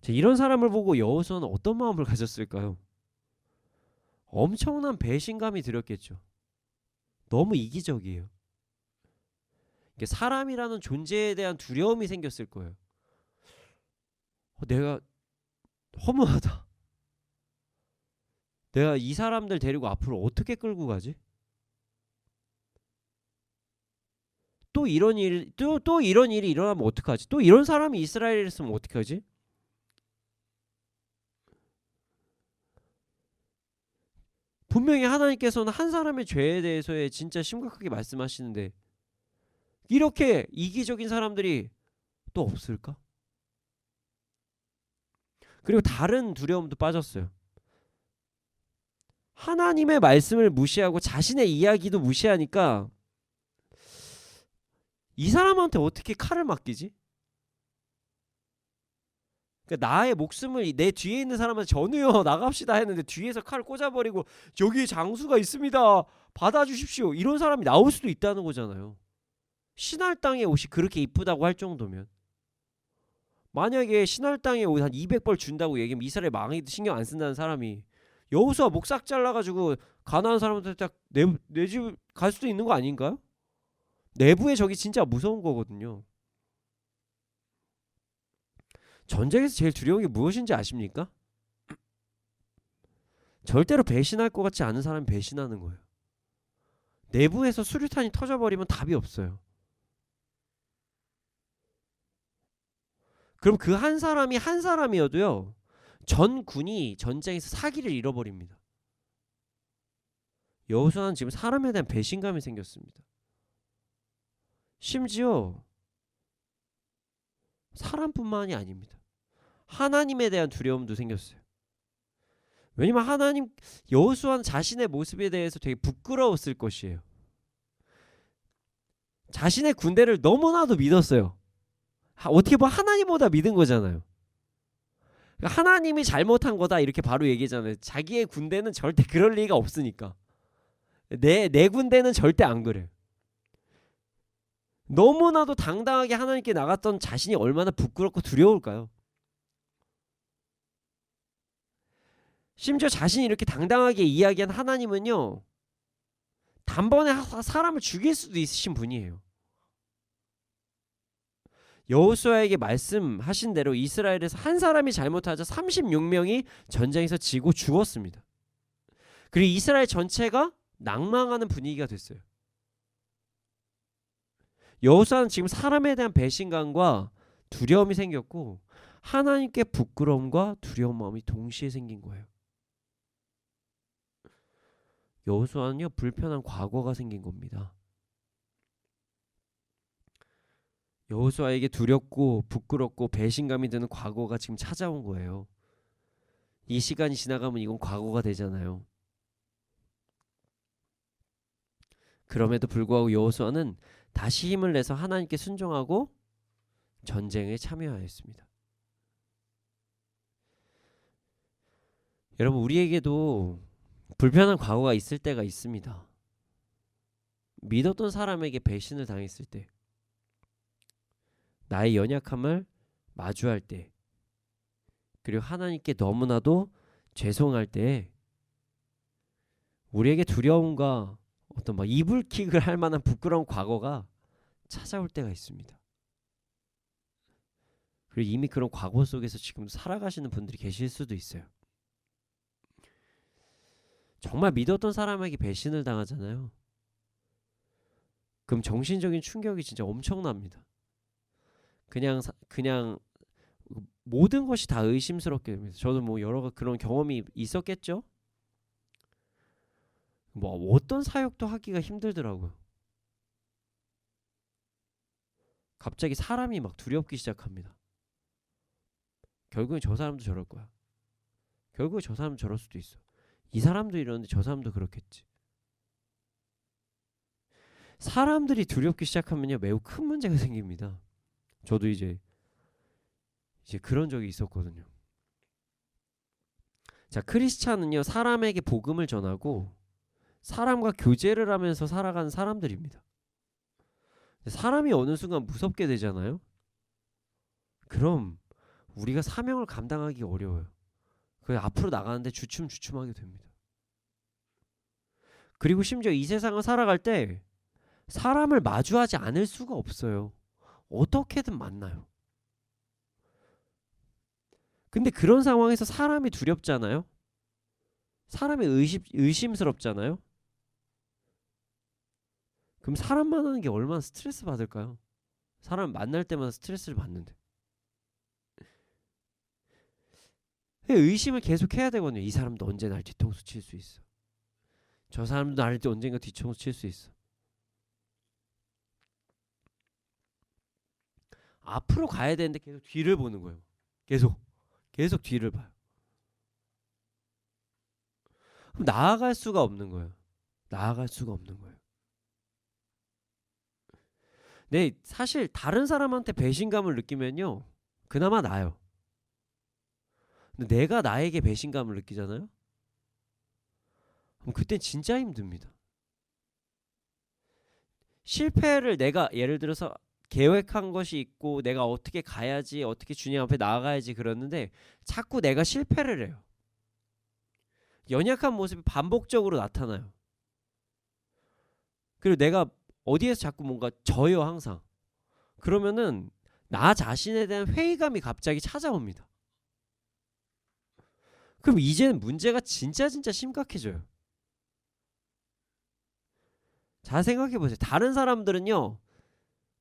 자, 이런 사람을 보고 여호수아는 어떤 마음을 가졌을까요? 엄청난 배신감이 들었겠죠. 너무 이기적이에요. 사람이라는 존재에 대한 두려움이 생겼을 거예요. 내가 허무하다. 내가 이 사람들 데리고 앞으로 어떻게 끌고 가지? 또 이런 일이 일어나면 어떡하지? 또 이런 사람이 이스라엘에 있으면 어떡하지? 분명히 하나님께서는 한 사람의 죄에 대해서 진짜 심각하게 말씀하시는데 이렇게 이기적인 사람들이 또 없을까? 그리고 다른 두려움도 빠졌어요. 하나님의 말씀을 무시하고 자신의 이야기도 무시하니까 이 사람한테 어떻게 칼을 맡기지? 그러니까 나의 목숨을 내 뒤에 있는 사람한테 전우여 나갑시다 했는데 뒤에서 칼을 꽂아버리고 여기 장수가 있습니다. 받아주십시오. 이런 사람이 나올 수도 있다는 거잖아요. 신할 땅의 옷이 그렇게 이쁘다고 할 정도면 만약에 신할 땅의 옷 한 200벌 준다고 얘기하면 이스라엘 망해도 신경 안 쓴다는 사람이 여호수아 목 싹 잘라가지고 가나안 사람한테 딱 내 집 갈 수도 있는 거 아닌가요? 내부의 적이 진짜 무서운 거거든요. 전쟁에서 제일 두려운 게 무엇인지 아십니까? 절대로 배신할 것 같지 않은 사람이 배신하는 거예요. 내부에서 수류탄이 터져버리면 답이 없어요. 그럼 그 한 사람이 한 사람이어도요. 전 군이 전쟁에서 사기를 잃어버립니다. 여호수아는 지금 사람에 대한 배신감이 생겼습니다. 심지어 사람뿐만이 아닙니다. 하나님에 대한 두려움도 생겼어요. 왜냐면 여호수아는 자신의 모습에 대해서 되게 부끄러웠을 것이에요. 자신의 군대를 너무나도 믿었어요. 어떻게 보면 하나님보다 믿은 거잖아요. 하나님이 잘못한 거다 이렇게 바로 얘기하잖아요. 자기의 군대는 절대 그럴 리가 없으니까. 내 군대는 절대 안 그래요. 너무나도 당당하게 하나님께 나갔던 자신이 얼마나 부끄럽고 두려울까요? 심지어 자신이 이렇게 당당하게 이야기한 하나님은요. 단번에 사람을 죽일 수도 있으신 분이에요. 여호수아에게 말씀하신 대로 이스라엘에서 한 사람이 잘못하자 36명이 전쟁에서 지고 죽었습니다. 그리고 이스라엘 전체가 낭망하는 분위기가 됐어요. 여호수아는 지금 사람에 대한 배신감과 두려움이 생겼고 하나님께 부끄러움과 두려운 마음이 동시에 생긴 거예요. 여호수아는요 불편한 과거가 생긴 겁니다. 여호수아에게 두렵고 부끄럽고 배신감이 드는 과거가 지금 찾아온 거예요. 이 시간이 지나가면 이건 과거가 되잖아요. 그럼에도 불구하고 여호수아는 다시 힘을 내서 하나님께 순종하고 전쟁에 참여하였습니다. 여러분, 우리에게도 불편한 과거가 있을 때가 있습니다. 믿었던 사람에게 배신을 당했을 때, 나의 연약함을 마주할 때, 그리고 하나님께 너무나도 죄송할 때 우리에게 두려움과 어떤 막 이불킥을 할 만한 부끄러운 과거가 찾아올 때가 있습니다. 그리고 이미 그런 과거 속에서 지금 살아가시는 분들이 계실 수도 있어요. 정말 믿었던 사람에게 배신을 당하잖아요. 그럼 정신적인 충격이 진짜 엄청납니다. 그냥 모든 것이 다 의심스럽게 됩니다. 저도 뭐 여러 그런 경험이 있었겠죠. 뭐 어떤 사역도 하기가 힘들더라고요. 갑자기 사람이 막 두렵기 시작합니다. 결국엔 저 사람도 저럴 거야. 결국에 저 사람도 저럴 수도 있어. 이 사람도 이러는데 저 사람도 그렇겠지. 사람들이 두렵기 시작하면요 매우 큰 문제가 생깁니다. 저도 이제 그런 적이 있었거든요. 자, 크리스찬은요 사람에게 복음을 전하고 사람과 교제를 하면서 살아가는 사람들입니다. 사람이 어느 순간 무섭게 되잖아요. 그럼 우리가 사명을 감당하기 어려워요. 그 앞으로 나가는데 주춤주춤하게 됩니다. 그리고 심지어 이 세상을 살아갈 때 사람을 마주하지 않을 수가 없어요. 어떻게든 만나요. 근데 그런 상황에서 사람이 두렵잖아요. 사람이 의심스럽잖아요. 그럼 사람 만나는 게 얼마나 스트레스 받을까요? 사람 만날 때마다 스트레스를 받는데. 의심을 계속 해야 되거든요. 이 사람도 언제 날 뒤통수 칠 수 있어. 저 사람도 나를 언젠가 뒤통수 칠 수 있어. 앞으로 가야 되는데 계속 뒤를 보는 거예요. 계속 뒤를 봐요. 그럼 나아갈 수가 없는 거예요. 네, 사실 다른 사람한테 배신감을 느끼면요 그나마 나아요. 근데 내가 나에게 배신감을 느끼잖아요. 그럼 그땐 진짜 힘듭니다. 실패를 내가 예를 들어서 계획한 것이 있고 내가 어떻게 가야지, 어떻게 주님 앞에 나아가야지 그러는데 자꾸 내가 실패를 해요. 연약한 모습이 반복적으로 나타나요. 그리고 내가 어디에서 자꾸 뭔가 져요 항상. 그러면은 나 자신에 대한 회의감이 갑자기 찾아옵니다. 그럼 이제는 문제가 진짜 심각해져요. 잘 생각해보세요. 다른 사람들은요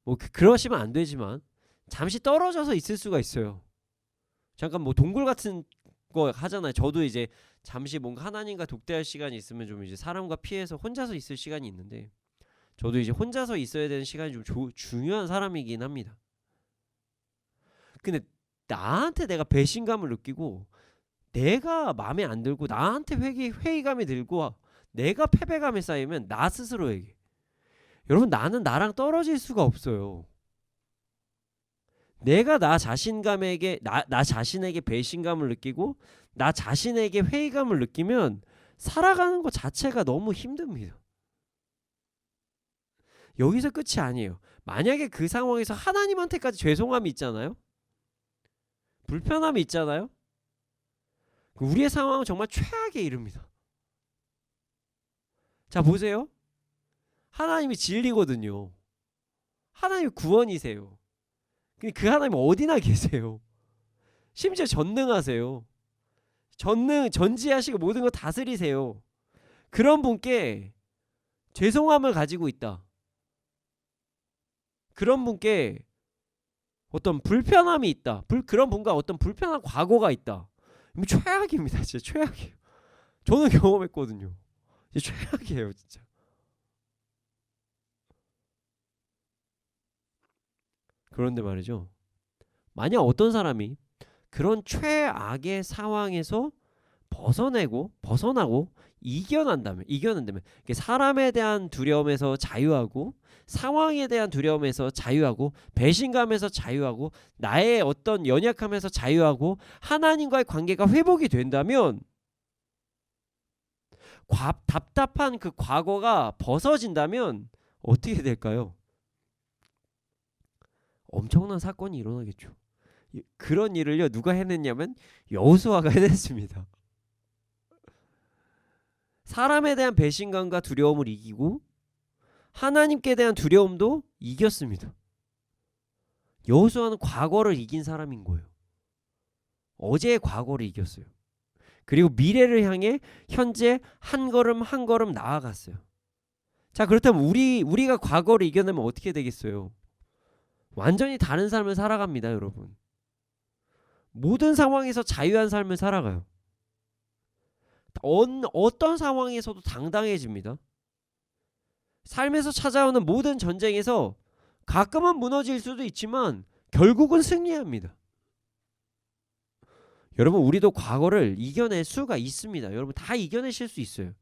뭐 그러시면 안 되지만 잠시 떨어져서 있을 수가 있어요. 잠깐 뭐 동굴 같은 거 하잖아요. 저도 이제 잠시 뭔가 하나님과 독대할 시간이 있으면 좀 이제 사람과 피해서 혼자서 있을 시간이 있는데 저도 이제 혼자서 있어야 되는 시간이 좀 중요한 사람이긴 합니다. 근데 나한테 내가 배신감을 느끼고 내가 마음에 안 들고 나한테 회의감이 들고 내가 패배감에 쌓이면 나 스스로에게 여러분 나는 나랑 떨어질 수가 없어요. 내가 나 자신에게 배신감을 느끼고 나 자신에게 회의감을 느끼면 살아가는 것 자체가 너무 힘듭니다. 여기서 끝이 아니에요. 만약에 그 상황에서 하나님한테까지 죄송함이 있잖아요. 불편함이 있잖아요. 우리의 상황은 정말 최악에 이릅니다. 자 보세요. 하나님이 진리거든요. 하나님이 구원이세요. 근데 그 하나님 어디나 계세요. 심지어 전능하세요. 전지하시고 모든 거 다스리세요. 그런 분께 죄송함을 가지고 있다. 그런 분께 어떤 불편함이 있다. 그런 분과 어떤 불편한 과거가 있다. 이거 최악입니다. 진짜 최악이에요. 저는 경험했거든요. 진짜 최악이에요, 진짜. 그런데 말이죠. 만약 어떤 사람이 그런 최악의 상황에서 벗어나고 이겨낸다면 사람에 대한 두려움에서 자유하고 상황에 대한 두려움에서 자유하고 배신감에서 자유하고 나의 어떤 연약함에서 자유하고 하나님과의 관계가 회복이 된다면 답답한 그 과거가 벗어진다면 어떻게 될까요? 엄청난 사건이 일어나겠죠. 그런 일을요 누가 해냈냐면 여호수아가 해냈습니다. 사람에 대한 배신감과 두려움을 이기고 하나님께 대한 두려움도 이겼습니다. 여호수아는 과거를 이긴 사람인 거예요. 어제의 과거를 이겼어요. 그리고 미래를 향해 현재 한 걸음 한 걸음 나아갔어요. 자, 그렇다면 우리가 과거를 이겨내면 어떻게 되겠어요? 완전히 다른 삶을 살아갑니다, 여러분. 모든 상황에서 자유한 삶을 살아가요. 어떤 상황에서도 당당해집니다. 삶에서 찾아오는 모든 전쟁에서 가끔은 무너질 수도 있지만 결국은 승리합니다. 여러분, 우리도 과거를 이겨낼 수가 있습니다. 여러분 다 이겨내실 수 있어요.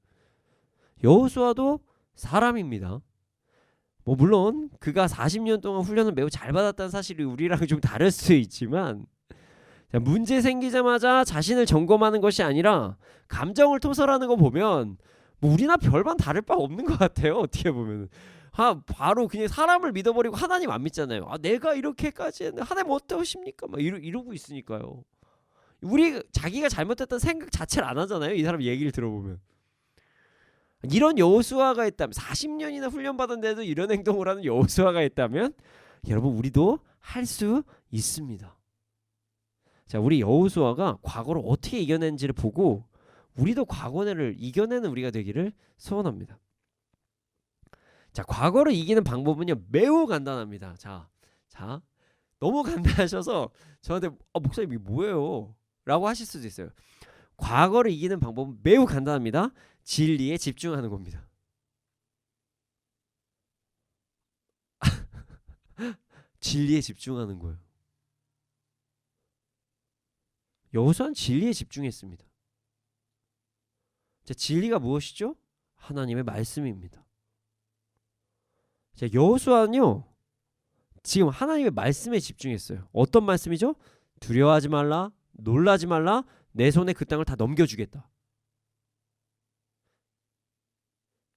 여호수아도 사람입니다. 물론 그가 40년 동안 훈련을 매우 잘 받았다는 사실이 우리랑 좀 다를 수 있지만, 문제 생기자마자 자신을 점검하는 것이 아니라 감정을 토설하는 거 보면 우리나 별반 다를 바 없는 것 같아요. 어떻게 보면 바로 그냥 사람을 믿어버리고 하나님 안 믿잖아요. 내가 이렇게까지 했는데 하나님 어떠십니까? 막 이러고 있으니까요. 우리 자기가 잘못했다는 생각 자체를 안 하잖아요. 이 사람 얘기를 들어보면. 이런 여호수아가 있다면, 40년이나 훈련받았는데도 이런 행동을 하는 여호수아가 있다면 여러분 우리도 할 수 있습니다. 자, 우리 여호수아가 과거를 어떻게 이겨낸지를 보고 우리도 과거를 이겨내는 우리가 되기를 소원합니다. 자, 과거를 이기는 방법은요 매우 간단합니다. 자, 너무 간단하셔서 저한테 목사님 이게 뭐예요? 라고 하실 수도 있어요. 과거를 이기는 방법은 매우 간단합니다. 진리에 집중하는 겁니다. 진리에 집중하는 거예요. 여호수아는 진리에 집중했습니다. 자, 진리가 무엇이죠? 하나님의 말씀입니다. 자, 여호수아는요 지금 하나님의 말씀에 집중했어요. 어떤 말씀이죠? 두려워하지 말라, 놀라지 말라, 내 손에 그 땅을 다 넘겨주겠다.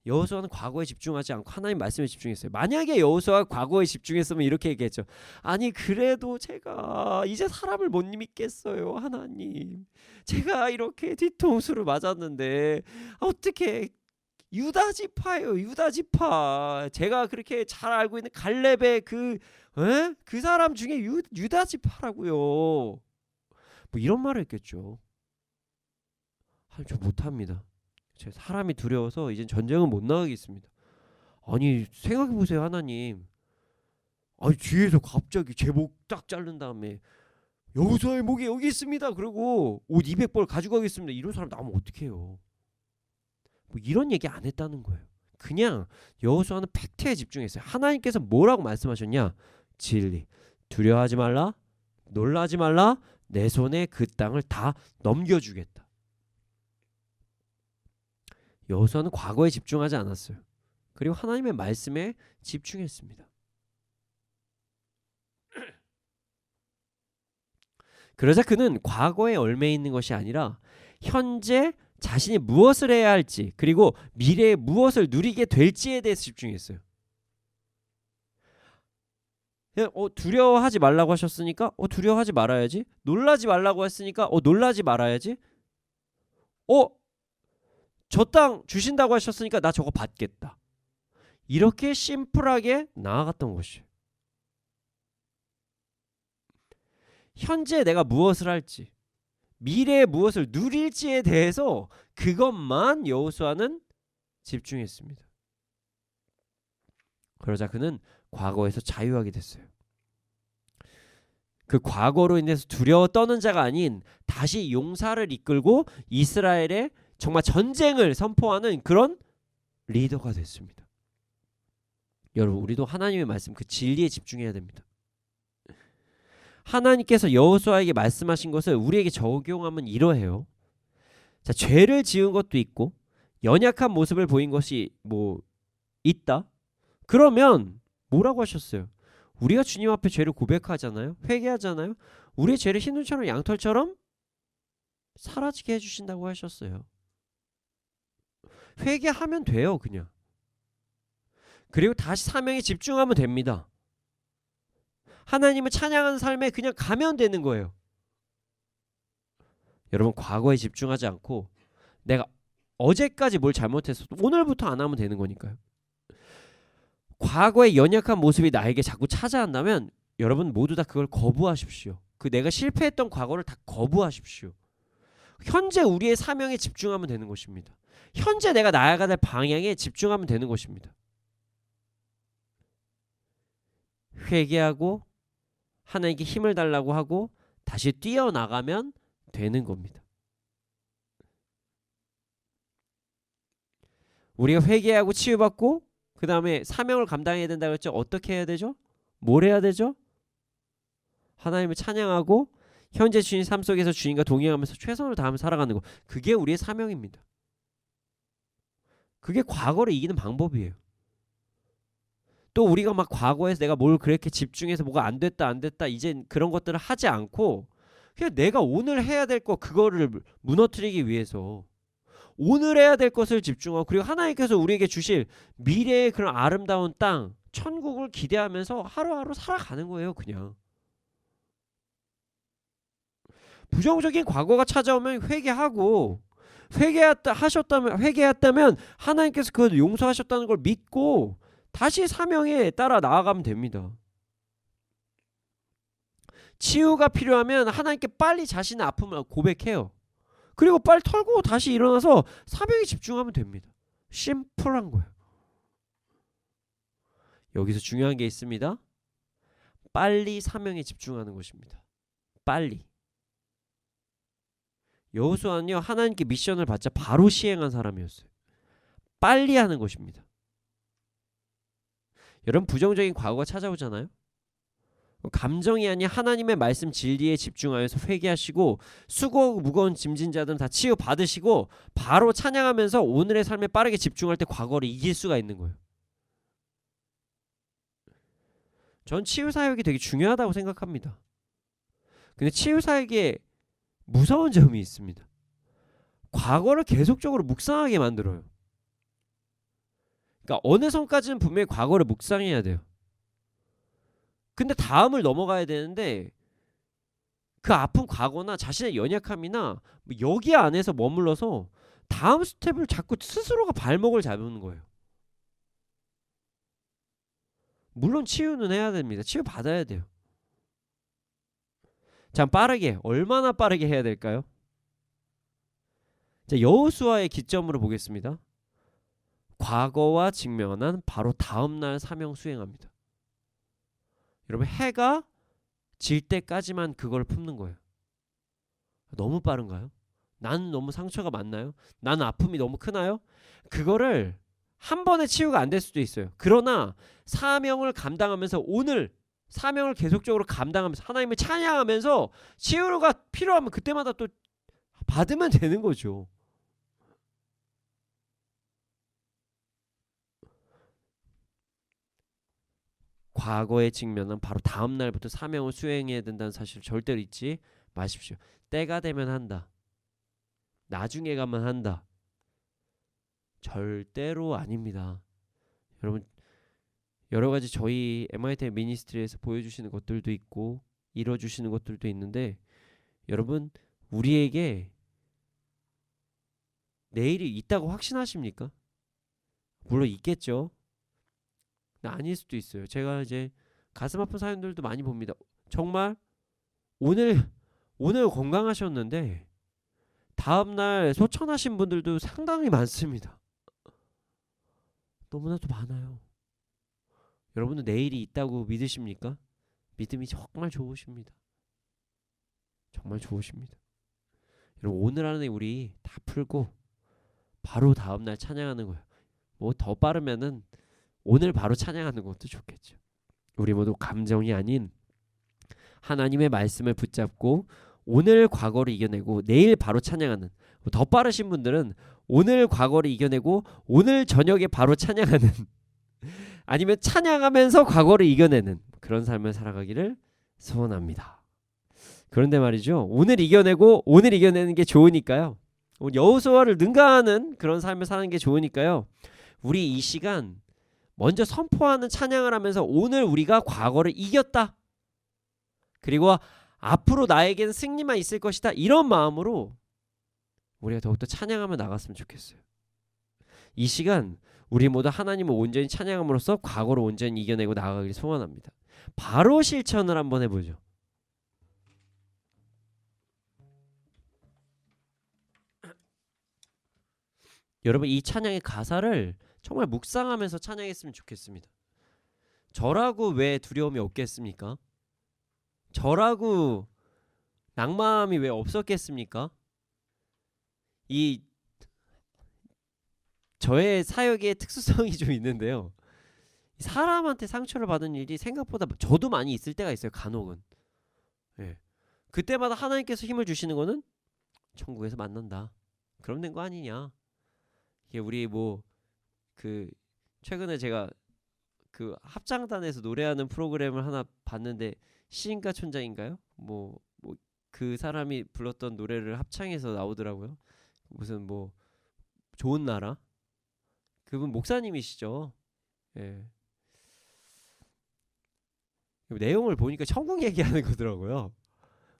여호수아는 과거에 집중하지 않고 하나님 말씀에 집중했어요. 만약에 여호수아가 과거에 집중했으면 이렇게 얘기했죠. 아니 그래도 제가 이제 사람을 못 믿겠어요. 하나님, 제가 이렇게 뒤통수를 맞았는데 어떻게 유다 지파예요. 유다 지파. 제가 그렇게 잘 알고 있는 갈렙의 그 사람 중에 유다 지파라고요. 뭐 이런 말을 했겠죠. 저 못합니다. 사람이 두려워서 이젠 전쟁은 못 나가겠습니다. 아니 생각해보세요. 하나님, 아니 뒤에서 갑자기 제 목 딱 자른 다음에 여호수아의 목이 여기 있습니다. 그리고 옷 200벌 가져가겠습니다. 이런 사람 나오면 어떡해요. 뭐 이런 얘기 안 했다는 거예요. 그냥 여호수아는 팩트에 집중했어요. 하나님께서 뭐라고 말씀하셨냐? 진리. 두려워하지 말라, 놀라지 말라, 내 손에 그 땅을 다 넘겨주겠다. 여호수아는 과거에 집중하지 않았어요. 그리고 하나님의 말씀에 집중했습니다. 그러자 그는 과거에 얽매 있는 것이 아니라 현재 자신이 무엇을 해야 할지, 그리고 미래에 무엇을 누리게 될지에 대해서 집중했어요. 두려워하지 말라고 하셨으니까 두려워하지 말아야지. 놀라지 말라고 했으니까 놀라지 말아야지. 저 땅 주신다고 하셨으니까 나 저거 받겠다. 이렇게 심플하게 나아갔던 것이에요. 현재 내가 무엇을 할지, 미래에 무엇을 누릴지에 대해서 그것만 여호수아는 집중했습니다. 그러자 그는 과거에서 자유하게 됐어요. 그 과거로 인해서 두려워 떠는 자가 아닌 다시 용사를 이끌고 이스라엘의 정말 전쟁을 선포하는 그런 리더가 됐습니다. 여러분, 우리도 하나님의 말씀 그 진리에 집중해야 됩니다. 하나님께서 여호수아에게 말씀하신 것을 우리에게 적용하면 이러해요. 자, 죄를 지은 것도 있고 연약한 모습을 보인 것이 뭐 있다. 그러면 뭐라고 하셨어요? 우리가 주님 앞에 죄를 고백하잖아요. 회개하잖아요. 우리의 죄를 흰눈처럼 양털처럼 사라지게 해주신다고 하셨어요. 회개하면 돼요, 그냥. 그리고 다시 사명에 집중하면 됩니다. 하나님을 찬양하는 삶에 그냥 가면 되는 거예요. 여러분, 과거에 집중하지 않고 내가 어제까지 뭘 잘못했어 오늘부터 안 하면 되는 거니까요. 과거의 연약한 모습이 나에게 자꾸 찾아온다면 여러분 모두 다 그걸 거부하십시오. 그 내가 실패했던 과거를 다 거부하십시오. 현재 우리의 사명에 집중하면 되는 것입니다. 현재 내가 나아가야 될 방향에 집중하면 되는 것입니다. 회개하고 하나님께 힘을 달라고 하고 다시 뛰어나가면 되는 겁니다. 우리가 회개하고 치유받고 그 다음에 사명을 감당해야 된다고 했죠. 어떻게 해야 되죠? 뭘 해야 되죠? 하나님을 찬양하고 현재 주인 삶 속에서 주인과 동행하면서 최선을 다하며 살아가는 것. 그게 우리의 사명입니다. 그게 과거를 이기는 방법이에요. 또 우리가 막 과거에서 내가 뭘 그렇게 집중해서 뭐가 안 됐다 이젠 그런 것들을 하지 않고 그냥 내가 오늘 해야 될 거 그거를 무너뜨리기 위해서 오늘 해야 될 것을 집중하고 그리고 하나님께서 우리에게 주실 미래의 그런 아름다운 땅 천국을 기대하면서 하루하루 살아가는 거예요. 그냥 부정적인 과거가 찾아오면 회개하고 회개했다면 하나님께서 그걸 용서하셨다는 걸 믿고 다시 사명에 따라 나아가면 됩니다. 치유가 필요하면 하나님께 빨리 자신의 아픔을 고백해요. 그리고 빨리 털고 다시 일어나서 사명에 집중하면 됩니다. 심플한 거예요. 여기서 중요한 게 있습니다. 빨리 사명에 집중하는 것입니다. 빨리. 여호수아는요, 하나님께 미션을 받자 바로 시행한 사람이었어요. 빨리 하는 것입니다. 여러분, 부정적인 과거가 찾아오잖아요. 감정이 아닌 하나님의 말씀 진리에 집중하여서 회개하시고 수고하고 무거운 짐진 자들은 다 치유 받으시고 바로 찬양하면서 오늘의 삶에 빠르게 집중할 때 과거를 이길 수가 있는 거예요. 전 치유 사역이 되게 중요하다고 생각합니다. 근데 치유 사역에 무서운 점이 있습니다. 과거를 계속적으로 묵상하게 만들어요. 그러니까 어느 선까지는 분명히 과거를 묵상해야 돼요. 근데 다음을 넘어가야 되는데 그 아픈 과거나 자신의 연약함이나 여기 안에서 머물러서 다음 스텝을 자꾸 스스로가 발목을 잡는 거예요. 물론 치유는 해야 됩니다. 치유 받아야 돼요. 자, 빠르게 얼마나 빠르게 해야 될까요? 자, 여호수아의 기점으로 보겠습니다. 과거와 직면한 바로 다음날 사명 수행합니다. 여러분, 해가 질 때까지만 그걸 품는 거예요. 너무 빠른가요? 나는 너무 상처가 많나요? 나는 아픔이 너무 크나요? 그거를 한 번에 치유가 안 될 수도 있어요. 그러나 사명을 감당하면서 오늘 사명을 계속적으로 감당하면서 하나님을 찬양하면서 치유가 필요하면 그때마다 또 받으면 되는 거죠. 과거의 직면은 바로 다음 날부터 사명을 수행해야 된다는 사실을 절대로 잊지 마십시오. 때가 되면 한다. 나중에 가면 한다. 절대로 아닙니다. 여러분, 여러 가지 저희 MIT 미니스트리에서 보여주시는 것들도 있고 이뤄주시는 것들도 있는데 여러분, 우리에게 내일이 있다고 확신하십니까? 물론 있겠죠. 아닐 수도 있어요. 제가 이제 가슴 아픈 사연들도 많이 봅니다. 정말 오늘 건강하셨는데 다음날 소천하신 분들도 상당히 많습니다. 너무나도 많아요. 여러분은 내일이 있다고 믿으십니까? 믿음이 정말 좋으십니다. 정말 좋으십니다. 여러분 오늘 안에 우리 다 풀고 바로 다음날 찬양하는 거예요. 뭐 더 빠르면은 오늘 바로 찬양하는 것도 좋겠죠. 우리 모두 감정이 아닌 하나님의 말씀을 붙잡고 오늘 과거를 이겨내고 내일 바로 찬양하는, 더 빠르신 분들은 오늘 과거를 이겨내고 오늘 저녁에 바로 찬양하는 아니면 찬양하면서 과거를 이겨내는 그런 삶을 살아가기를 소원합니다. 그런데 말이죠, 오늘 이겨내고 오늘 이겨내는 게 좋으니까요, 여호수아를 능가하는 그런 삶을 사는 게 좋으니까요, 우리 이 시간 먼저 선포하는 찬양을 하면서 오늘 우리가 과거를 이겼다, 그리고 앞으로 나에겐 승리만 있을 것이다, 이런 마음으로 우리가 더욱더 찬양하며 나갔으면 좋겠어요. 이 시간 우리 모두 하나님을 온전히 찬양함으로써 과거를 온전히 이겨내고 나아가길 소원합니다. 바로 실천을 한번 해보죠. 여러분 이 찬양의 가사를 정말 묵상하면서 찬양했으면 좋겠습니다. 저라고 왜 두려움이 없겠습니까? 저라고 낭만이 왜 없었겠습니까? 이 저의 사역의 특수성이 좀 있는데요, 사람한테 상처를 받은 일이 생각보다 저도 많이 있을 때가 있어요. 간혹은. 예. 그때마다 하나님께서 힘을 주시는 거는 천국에서 만난다, 그럼 된 거 아니냐. 이게 우리 최근에 제가 그 합창단에서 노래하는 프로그램을 하나 봤는데, 시인가 촌장인가요? 그 사람이 불렀던 노래를 합창해서 나오더라고요. 무슨 좋은 나라, 그분 목사님이시죠. 예. 내용을 보니까 천국 얘기하는 거더라고요.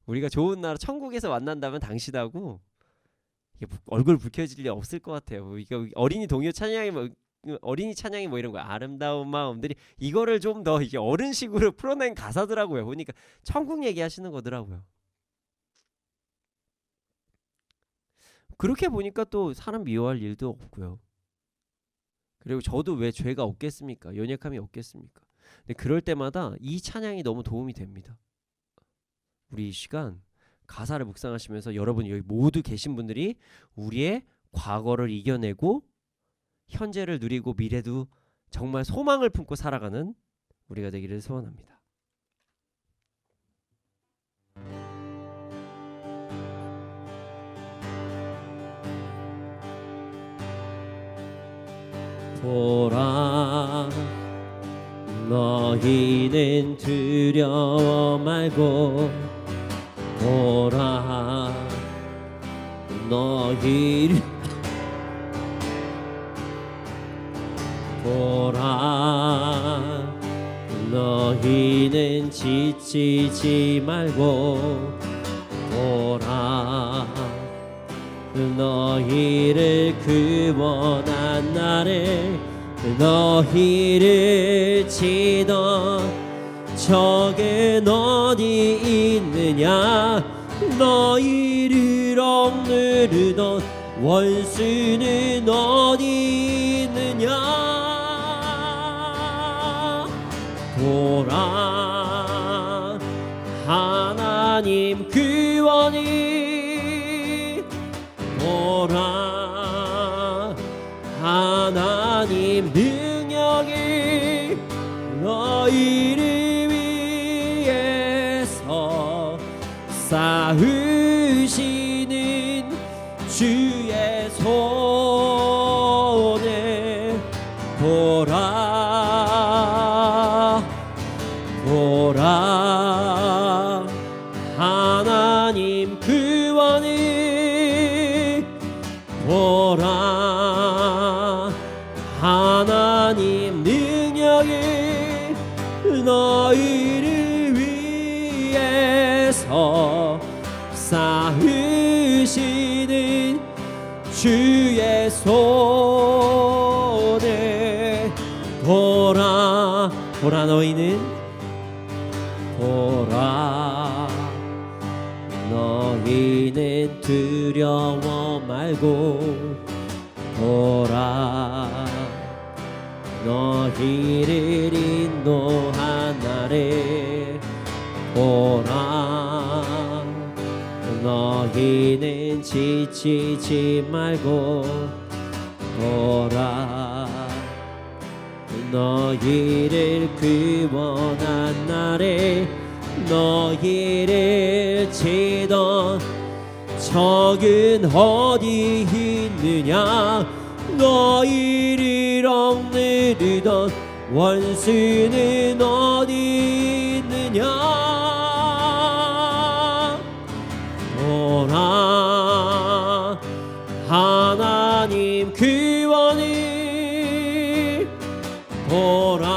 우리가 좋은 나라 천국에서 만난다면 당신하고 얼굴 붉혀질 일 없을 것 같아요. 이거 어린이 동요 찬양이 어린이 찬양이 이런 거, 아름다운 마음들이, 이거를 좀 더 이게 어른식으로 풀어낸 가사더라고요. 보니까 천국 얘기하시는 거더라고요. 그렇게 보니까 또 사람 미워할 일도 없고요. 그리고 저도 왜 죄가 없겠습니까? 연약함이 없겠습니까? 근데 그럴 때마다 이 찬양이 너무 도움이 됩니다. 우리 이 시간 가사를 묵상하시면서 여러분 여기 모두 계신 분들이 우리의 과거를 이겨내고 현재를 누리고 미래도 정말 소망을 품고 살아가는 우리가 되기를 소원합니다. 보라, 너희는 두려워 말고, 보라, 너희를 보라, 너희는 지치지 말고, 보라, 너희를 구원한 나를, 너희를 치던 적은 어디 있느냐, 너희를 억누르던 원수는 어디 있느냐. 보라, 하나님 구원이, 보라, 하나님 능력이 너희를 위해서 쌓으시는 주의 손에, 보라, 보라, 하나님 구원이, 보라, 하나님 능력이 너희를 위해서 쌓으시는 주의 손에, 보라, 보라, 너희는, 보라, 너희는 두려워 말고, 보라, 너희를 인도한 나를, 보라, 너희는 지치지 말고 보라 너희를 구원한 날에 너희를 치던 적은 어디 있느냐 너희를 억누르던 원수는 어디 있느냐 보라 하나님 구원을 보라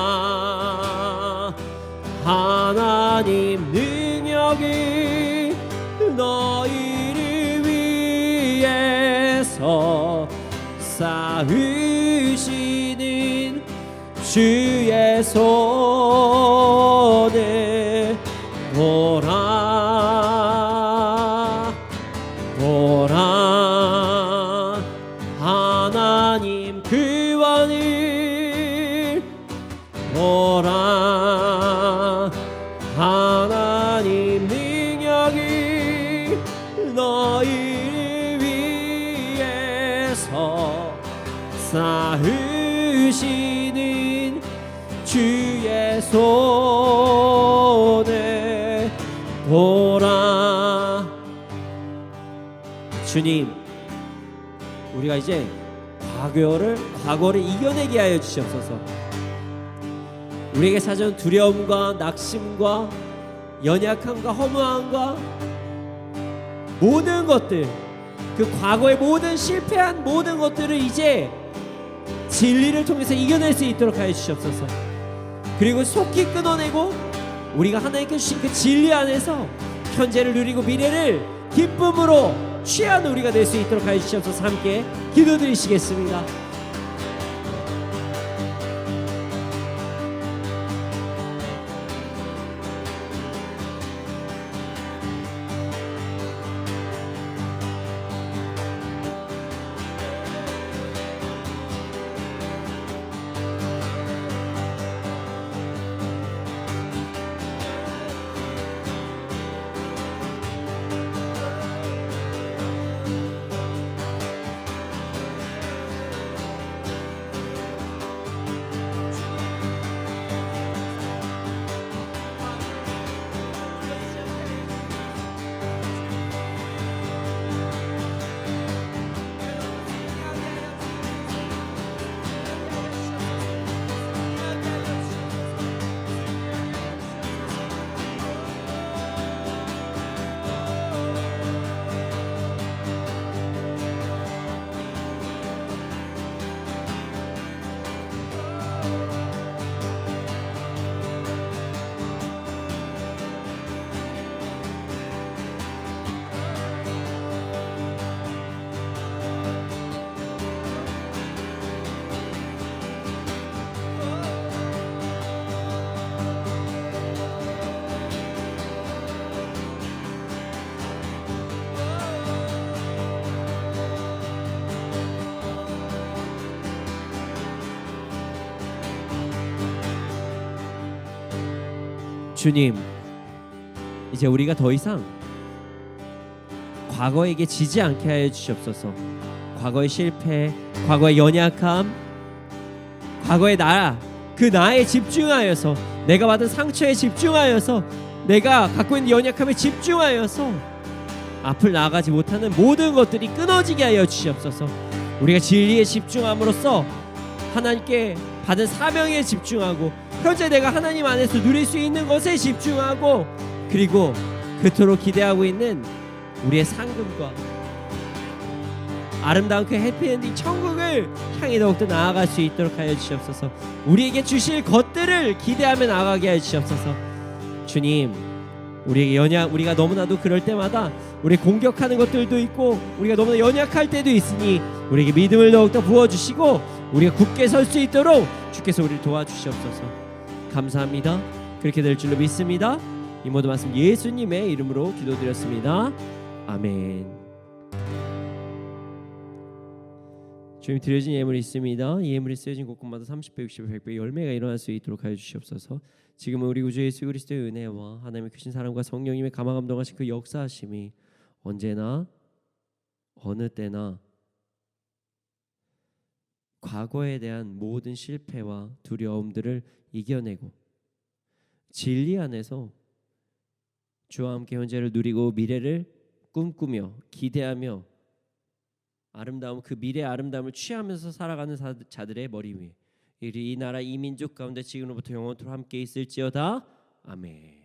하나님 능력이 너희를 위해서 쌓으시는 주의 손에 보라 보라 하나님 구원을 보라 하나님 능력이 너희를 위해서 쌓으시는 주의 손에 보라 주님 우리가 이제 과거를 이겨내게 하여 주시옵소서 우리에게 찾아온 두려움과 낙심과 연약함과 허무함과 모든 것들 그 과거의 모든 실패한 모든 것들을 이제 진리를 통해서 이겨낼 수 있도록 하여 주시옵소서 그리고 속히 끊어내고 우리가 하나님께 주신 그 진리 안에서 현재를 누리고 미래를 기쁨으로 취하는 우리가 될 수 있도록 하여 주시옵소서 함께 기도드리시겠습니다. 주님, 이제 우리가 더 이상 과거에게 지지 않게 하여 주시옵소서. 과거의 실패, 과거의 연약함, 과거의 그 나에 집중하여서, 내가 받은 상처에 집중하여서, 내가 갖고 있는 연약함에 집중하여서 앞을 나아가지 못하는 모든 것들이 끊어지게 하여 주시옵소서. 우리가 진리에 집중함으로써 하나님께 받은 사명에 집중하고, 현재 내가 하나님 안에서 누릴 수 있는 것에 집중하고, 그리고 그토록 기대하고 있는 우리의 상급과 아름다운 그 해피엔딩 천국을 향해 더욱더 나아갈 수 있도록 하여 주시옵소서. 우리에게 주실 것들을 기대하며 나아가게 하여 주시옵소서. 주님, 우리에게 우리가 너무나도 그럴 때마다 우리 공격하는 것들도 있고, 우리가 너무나 연약할 때도 있으니 우리에게 믿음을 더욱더 부어주시고, 우리가 굳게 설 수 있도록 주께서 우리를 도와주시옵소서. 감사합니다. 그렇게 될 줄로 믿습니다. 이 모든 말씀 예수님의 이름으로 기도드렸습니다. 아멘. 주님, 드려진 예물이 있습니다. 이 예물이 쓰여진 곳곳마다 30배, 60배, 100배 열매가 일어날 수 있도록 하여 주시옵소서. 지금은 우리 구주 예수 그리스도의 은혜와 하나님의 크신 사랑과 성령님의 감화 감동하신 그 역사하심이 언제나 어느 때나 과거에 대한 모든 실패와 두려움들을 이겨내고 진리 안에서 주와 함께 현재를 누리고 미래를 꿈꾸며 기대하며 아름다움, 그 미래의 아름다움을 취하면서 살아가는 자들의 머리 위에 이 나라 이 민족 가운데 지금부터 영원토록 함께 있을지어다. 아멘.